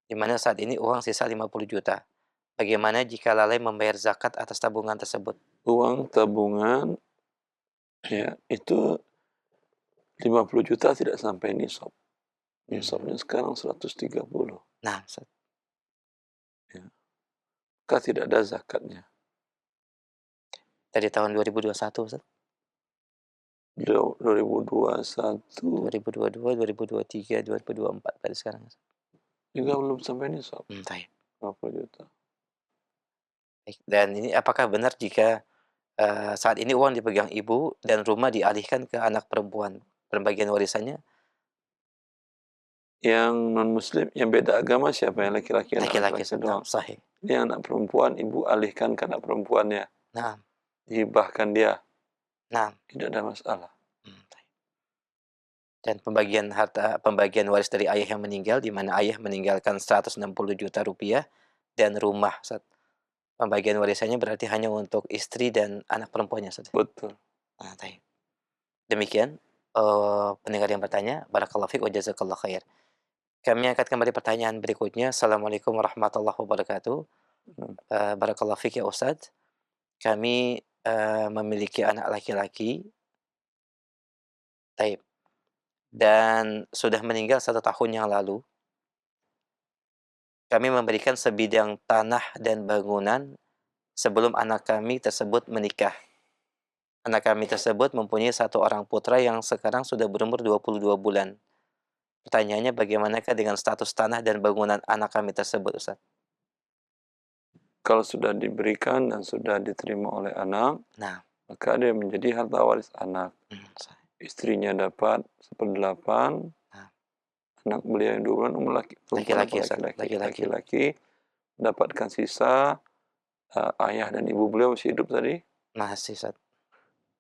Di mana saat ini uang sisa 50 juta. Bagaimana jika lalai membayar zakat atas tabungan tersebut? Uang tabungan, ya, itu 50 juta tidak sampai nisab. Nisabnya sekarang 130. Nah, Ustaz. Ya. Maka tidak ada zakatnya. Dari tahun 2021, Ustaz. 2021 2022, 2023, 2024 pada sekarang, Ustaz. juga belum sampai nisab. Baik. 50 juta. Baik. Dan ini apakah benar jika saat ini uang dipegang ibu dan rumah dialihkan ke anak perempuan? Pembagian warisannya Yang non-muslim, yang beda agama siapa? Yang laki-laki, anak laki-laki, laki-laki doang. sahih. Ini anak perempuan, ibu alihkan ke anak perempuannya. Nah, Dihibahkan dia. nah. Tidak ada masalah. Dan pembagian waris dari ayah yang meninggal, di mana ayah meninggalkan 160 juta rupiah dan rumah, Ustaz. Pembagian warisannya berarti hanya untuk istri dan anak perempuannya, Ustaz. Betul. Nah, demikian pendengar yang bertanya, barakallahu fiik wa jazakallahu khair. Kami angkat kembali pertanyaan berikutnya. Assalamualaikum warahmatullahi wabarakatuh. Barakallahu fiik ya Ustaz. Kami memiliki anak laki-laki. Taib. Dan sudah meninggal 1 tahun yang lalu. Kami memberikan sebidang tanah dan bangunan sebelum anak kami tersebut menikah. Anak kami tersebut mempunyai 1 orang putra yang sekarang sudah berumur 22 bulan. Pertanyaannya, bagaimanakah dengan status tanah dan bangunan anak kami tersebut, Ustaz? Kalau sudah diberikan dan sudah diterima oleh anak, maka dia menjadi harta waris anak. Istrinya dapat 1/8, anak beliau yang 2 bulan umur laki-laki dapatkan sisa. Ayah dan ibu beliau masih hidup tadi? Masih, Ustaz.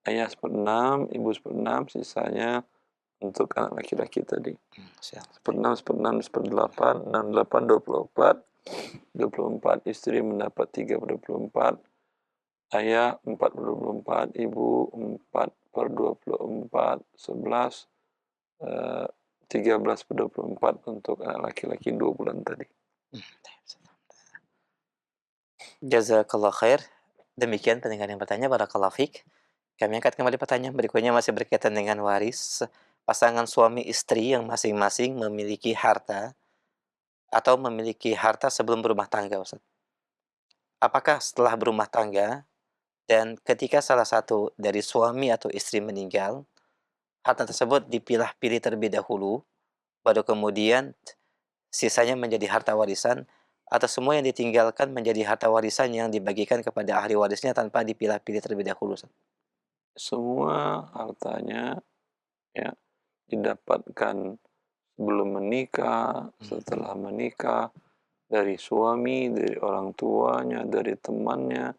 Ayah 1/6, ibu 1/6, sisanya untuk anak laki-laki tadi. 1/6, 1/8, 6/8, 24. 24, istri mendapat 3/24, ayah 4/24, ibu 4/24, 11, 13/24 untuk anak laki-laki 2 bulan tadi. Jazakallah khair. Demikian pendengar yang bertanya, barakallahu fiik. Kami angkat kembali pertanyaan berikutnya, masih berkaitan dengan waris. Pasangan suami istri yang masing-masing memiliki harta atau memiliki harta sebelum berumah tangga, Ustaz. Apakah setelah berumah tangga dan ketika salah satu dari suami atau istri meninggal, harta tersebut dipilah-pilih terlebih dahulu, baru kemudian sisanya menjadi harta warisan, atau semua yang ditinggalkan menjadi harta warisan yang dibagikan kepada ahli warisnya tanpa dipilah-pilih terlebih dahulu, Ustaz? Semua hartanya ya didapatkan sebelum menikah, setelah menikah, dari suami, dari orang tuanya, dari temannya,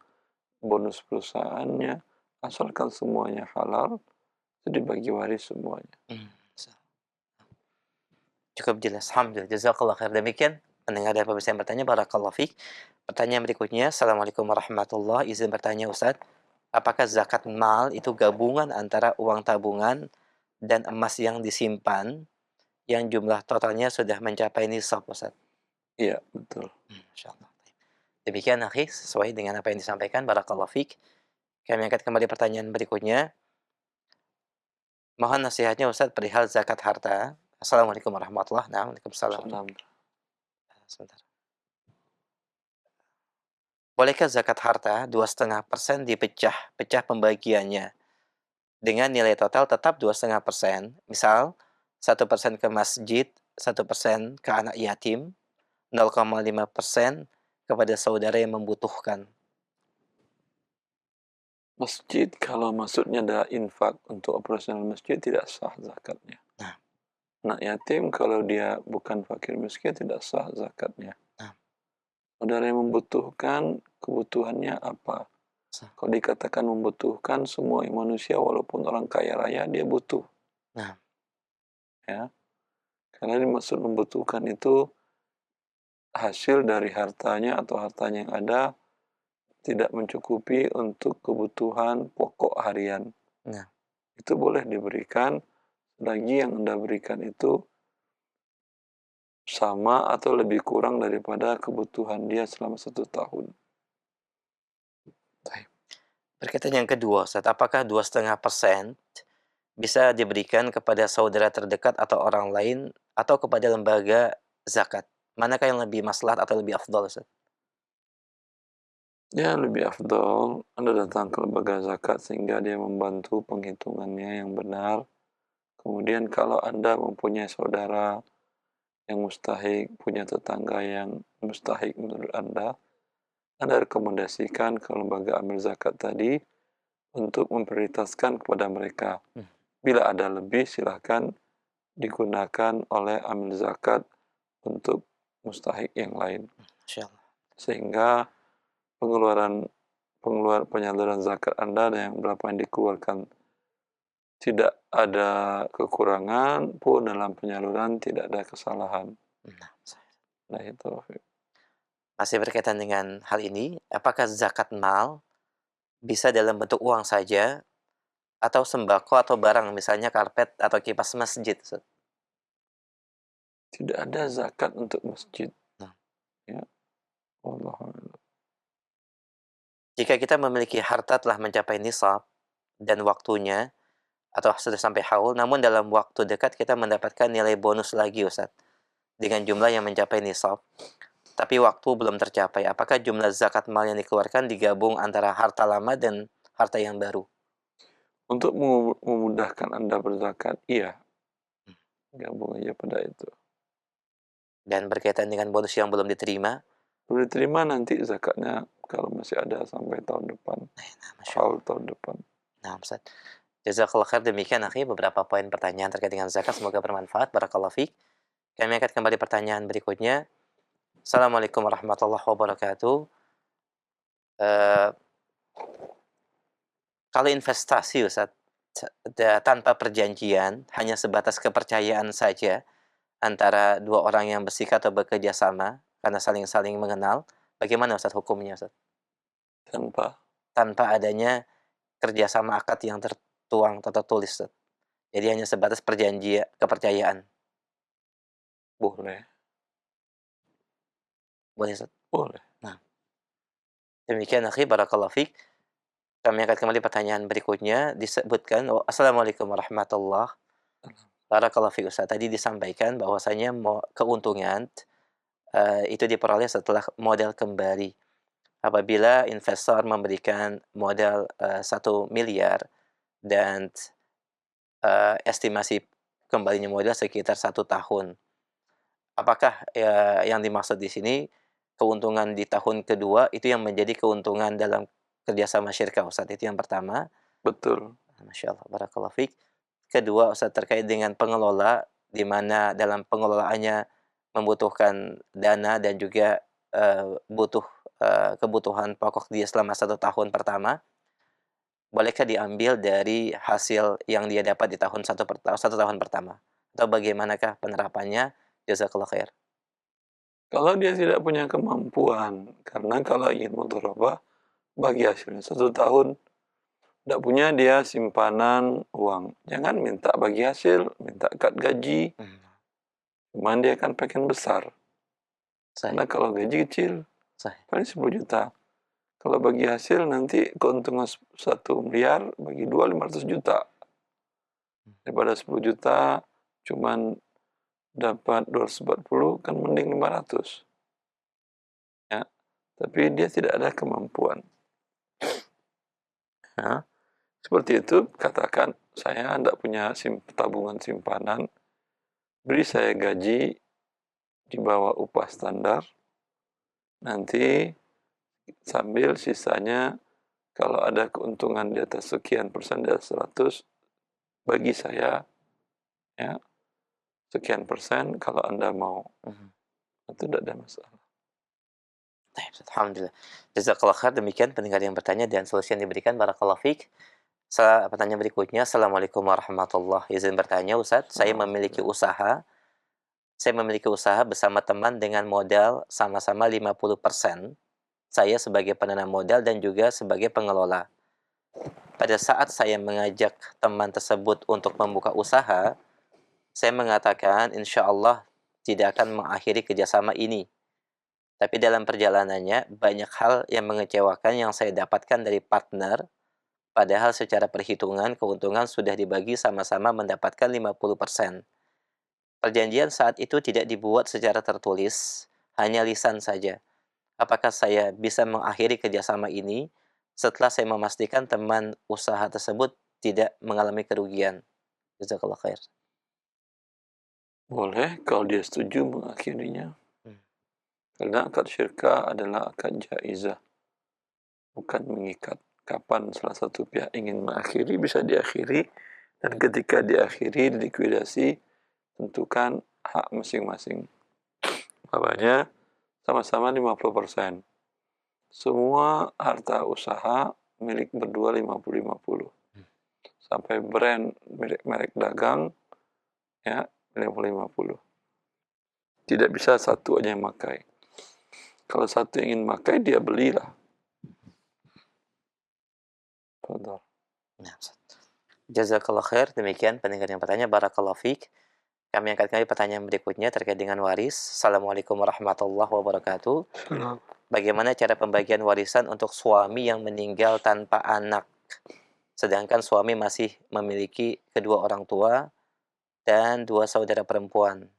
bonus perusahaannya, asalkan semuanya halal, itu dibagi waris semuanya. Cukup jelas. Alhamdulillah. Jazakallah khair. Demikian pendengar dan pemirsa yang bertanya, barakallahu fiik. Pertanyaan berikutnya, Assalamualaikum warahmatullahi wabarakatuh. Izin bertanya, Ustaz, apakah zakat mal itu gabungan antara uang tabungan dan emas yang disimpan yang jumlah totalnya sudah mencapai nisab, Ustaz? Iya, betul. Insyaallah. Demikian, akhi, sesuai dengan apa yang disampaikan, barakallahu fiik. Kami angkat kembali pertanyaan berikutnya. Mohon nasihatnya, Ustaz, perihal zakat harta. Assalamualaikum warahmatullahi wabarakatuh. Waalaikumsalam. Sebentar. Bolehkah zakat harta 2,5% pecah pembagiannya dengan nilai total tetap 2,5%? Misal 1% ke masjid, 1% ke anak yatim, 0,5% kepada saudara yang membutuhkan. Masjid kalau maksudnya adalah infak untuk operasional masjid tidak sah zakatnya. Nah. Anak yatim kalau dia bukan fakir miskin tidak sah zakatnya. Nah. Saudara yang membutuhkan, kebutuhannya apa? Sah. Kalau dikatakan membutuhkan, semua manusia walaupun orang kaya raya dia butuh. Nah. Ya. Karena dimaksud membutuhkan itu hasil dari hartanya atau hartanya yang ada tidak mencukupi untuk kebutuhan pokok harian. Nah. Itu boleh diberikan selagi yang Anda berikan itu sama atau lebih kurang daripada kebutuhan dia selama 1 tahun. Berkaitan yang kedua, Ustaz, apakah 2,5% bisa diberikan kepada saudara terdekat atau orang lain atau kepada lembaga zakat? Manakah yang lebih maslahat atau lebih afdal, Ustaz? Ya, lebih afdal Anda datang ke lembaga zakat sehingga dia membantu penghitungannya yang benar. Kemudian kalau Anda mempunyai saudara yang mustahik, punya tetangga yang mustahik menurut Anda rekomendasikan ke lembaga amil zakat tadi untuk memprioritaskan kepada mereka. Bila ada lebih, silakan digunakan oleh amil zakat untuk mustahik yang lain. Sehingga penyaluran zakat Anda yang berapa yang dikeluarkan tidak ada kekurangan pun dalam penyaluran tidak ada kesalahan. Nah itu. Masih berkaitan dengan hal ini, apakah zakat mal bisa dalam bentuk uang saja atau sembako atau barang, misalnya karpet atau kipas masjid? Tidak ada zakat untuk masjid. Nah. Ya. Wallahualam. Jika kita memiliki harta telah mencapai nisab dan waktunya atau sudah sampai haul, namun dalam waktu dekat kita mendapatkan nilai bonus lagi, Ustaz, dengan jumlah yang mencapai nisab, tapi waktu belum tercapai, apakah jumlah zakat mal yang dikeluarkan digabung antara harta lama dan harta yang baru? Untuk memudahkan Anda berzakat, iya. Gabung aja pada itu. Dan berkaitan dengan bonus yang belum diterima? Belum diterima nanti zakatnya kalau masih ada sampai tahun depan. Awal tahun depan. Nah, Ustaz. Jazakallah khair, demikian akhi beberapa poin pertanyaan terkait dengan zakat, semoga bermanfaat. Barakallahu fiik. Kami angkat kembali pertanyaan berikutnya. Assalamualaikum warahmatullahi wabarakatuh. Kalau investasi, Ustaz, tanpa perjanjian, hanya sebatas kepercayaan saja antara dua orang yang bersikap atau bekerja sama karena saling mengenal, bagaimana Ustaz hukumnya, Ustaz? Tanpa adanya kerjasama akad yang tertuang atau tertulis, Ustaz. Jadi hanya sebatas perjanjian, kepercayaan. Boleh. Boleh, Ustaz? Boleh. Nah. Demikian akhi, barakallahu fiik. Kami akan kembali pertanyaan berikutnya. Disebutkan, Assalamualaikum warahmatullahi wabarakatuh. Barakallahu fiik, Ustaz. Tadi disampaikan bahwasanya keuntungan itu diperoleh setelah modal kembali. Apabila investor memberikan modal 1 miliar dan estimasi kembalinya modal sekitar 1 tahun. Apakah yang dimaksud di sini keuntungan di tahun kedua itu yang menjadi keuntungan dalam kerjasama syirkah, Ustaz? Itu yang pertama. Betul. Masya Allah, barakallahu fiik. Kedua, Ustaz, terkait dengan pengelola, di mana dalam pengelolaannya membutuhkan dana dan juga butuh kebutuhan pokok dia selama 1 tahun pertama. Bolehkah diambil dari hasil yang dia dapat di tahun 1 tahun pertama? Atau bagaimanakah penerapannya? Jazakallah khair. Kalau dia tidak punya kemampuan, karena kalau ingin mudharabah, bagi hasilnya 1 tahun, tidak punya dia simpanan uang. Jangan minta bagi hasil, minta kad gaji. Cuman dia akan pengen besar. Karena kalau gaji kecil, paling 10 juta. Kalau bagi hasil nanti keuntungan 1 miliar, bagi 2, 500 juta. Daripada 10 juta, cuman dapat 240, kan mending 500. Ya. Tapi dia tidak ada kemampuan. Nah, seperti itu, katakan, saya tidak punya tabungan simpanan, beri saya gaji di bawah upah standar, nanti sambil sisanya kalau ada keuntungan di atas sekian persen, di atas 100, bagi saya ya sekian persen kalau Anda mau. Itu tidak ada masalah. Baik, Ustaz. Alhamdulillah. Jazakallah khair. Demikian pendengar yang bertanya dan solusi yang diberikan. Barakallahu fiik. Pertanyaan berikutnya. Assalamualaikum warahmatullahi wabarakatuh. Izin bertanya, Ustaz. Saya memiliki usaha bersama teman dengan modal sama-sama 50%. Saya sebagai penanam modal dan juga sebagai pengelola. Pada saat saya mengajak teman tersebut untuk membuka usaha, saya mengatakan insya Allah tidak akan mengakhiri kerjasama ini. Tapi dalam perjalanannya, banyak hal yang mengecewakan yang saya dapatkan dari partner, padahal secara perhitungan keuntungan sudah dibagi sama-sama mendapatkan 50%. Perjanjian saat itu tidak dibuat secara tertulis, hanya lisan saja. Apakah saya bisa mengakhiri kerjasama ini setelah saya memastikan teman usaha tersebut tidak mengalami kerugian? Jazakallah khair. Boleh kalau dia setuju mengakhirinya. Karena akad syirkah adalah akad jaizah, bukan mengikat. Kapan salah satu pihak ingin mengakhiri, bisa diakhiri. Dan ketika diakhiri, likuidasi, tentukan hak masing-masing. Makanya sama-sama 50%. Semua harta usaha milik berdua 50-50. Sampai brand merek dagang, ya 50-50. Tidak bisa satu aja yang makai. Kalau satu ingin makai, dia belilah. Fadhal. Nah, jazakallah khair. Demikian pendengar yang bertanya. Barakallahu fiik. Kami angkat kembali pertanyaan berikutnya terkait dengan waris. Assalamualaikum warahmatullahi wabarakatuh. Bagaimana cara pembagian warisan untuk suami yang meninggal tanpa anak, sedangkan suami masih memiliki kedua orang tua dan 2 saudara perempuan?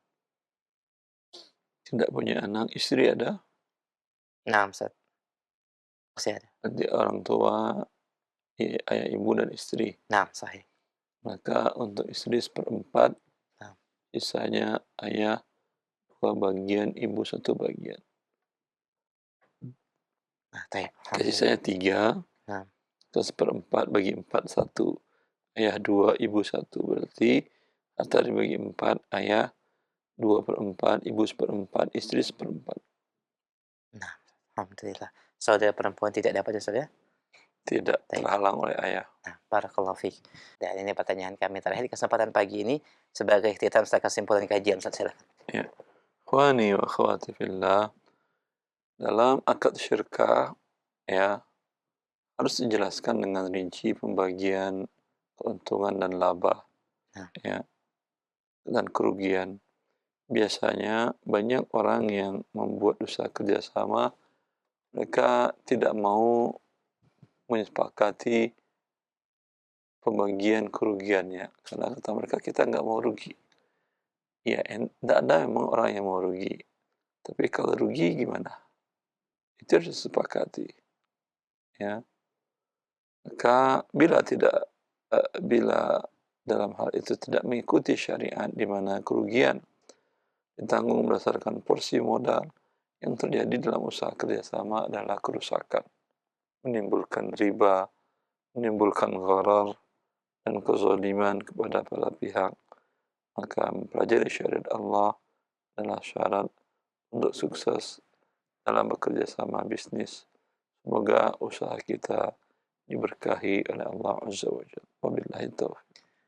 Tidak punya anak, istri ada. Nah, Ustaz. Masih ada. Nanti orang tua, ayah, ibu, dan istri. Nah, sahih. Maka untuk istri 1/4, Nah. sisanya ayah 2 bagian, ibu 1 bagian. Nah, taib. Sisanya 3, Nah. terus 1/4 bagi 4, 1. Ayah 2, ibu 1. Berarti harta dibagi 4, ayah 2/4, ibu 1/4, istri 1/4. Nah, alhamdulillah. Saudara perempuan tidak dapat, Ustaz ya? Tidak Taib. terhalang oleh ayah. Nah, barakallahu fiik. Dan ini pertanyaan kami terakhir di kesempatan pagi ini sebagai ikhtitam setelah kesimpulan kajian, Ustaz. Silakan. Ya. Ikhwani wa akhwati fillah, dalam akad syirkah ya harus dijelaskan dengan rinci pembagian keuntungan dan laba, ya, dan kerugian. Biasanya banyak orang yang membuat usaha kerjasama, mereka tidak mau menyepakati pembagian kerugiannya karena kata mereka kita nggak mau rugi. Ya, tidak ada memang orang yang mau rugi. Tapi kalau rugi gimana? Itu harus disepakati. Ya. Maka bila dalam hal itu tidak mengikuti syariat di mana kerugian ditanggung berdasarkan porsi modal, yang terjadi dalam usaha kerjasama adalah kerusakan, menimbulkan riba, menimbulkan gharar dan kezaliman kepada para pihak. Maka mempelajari syariat Allah adalah syarat untuk sukses dalam bekerja sama bisnis. Semoga usaha kita diberkahi oleh Allah Azza wa Jalla. Wabillahi taufiq.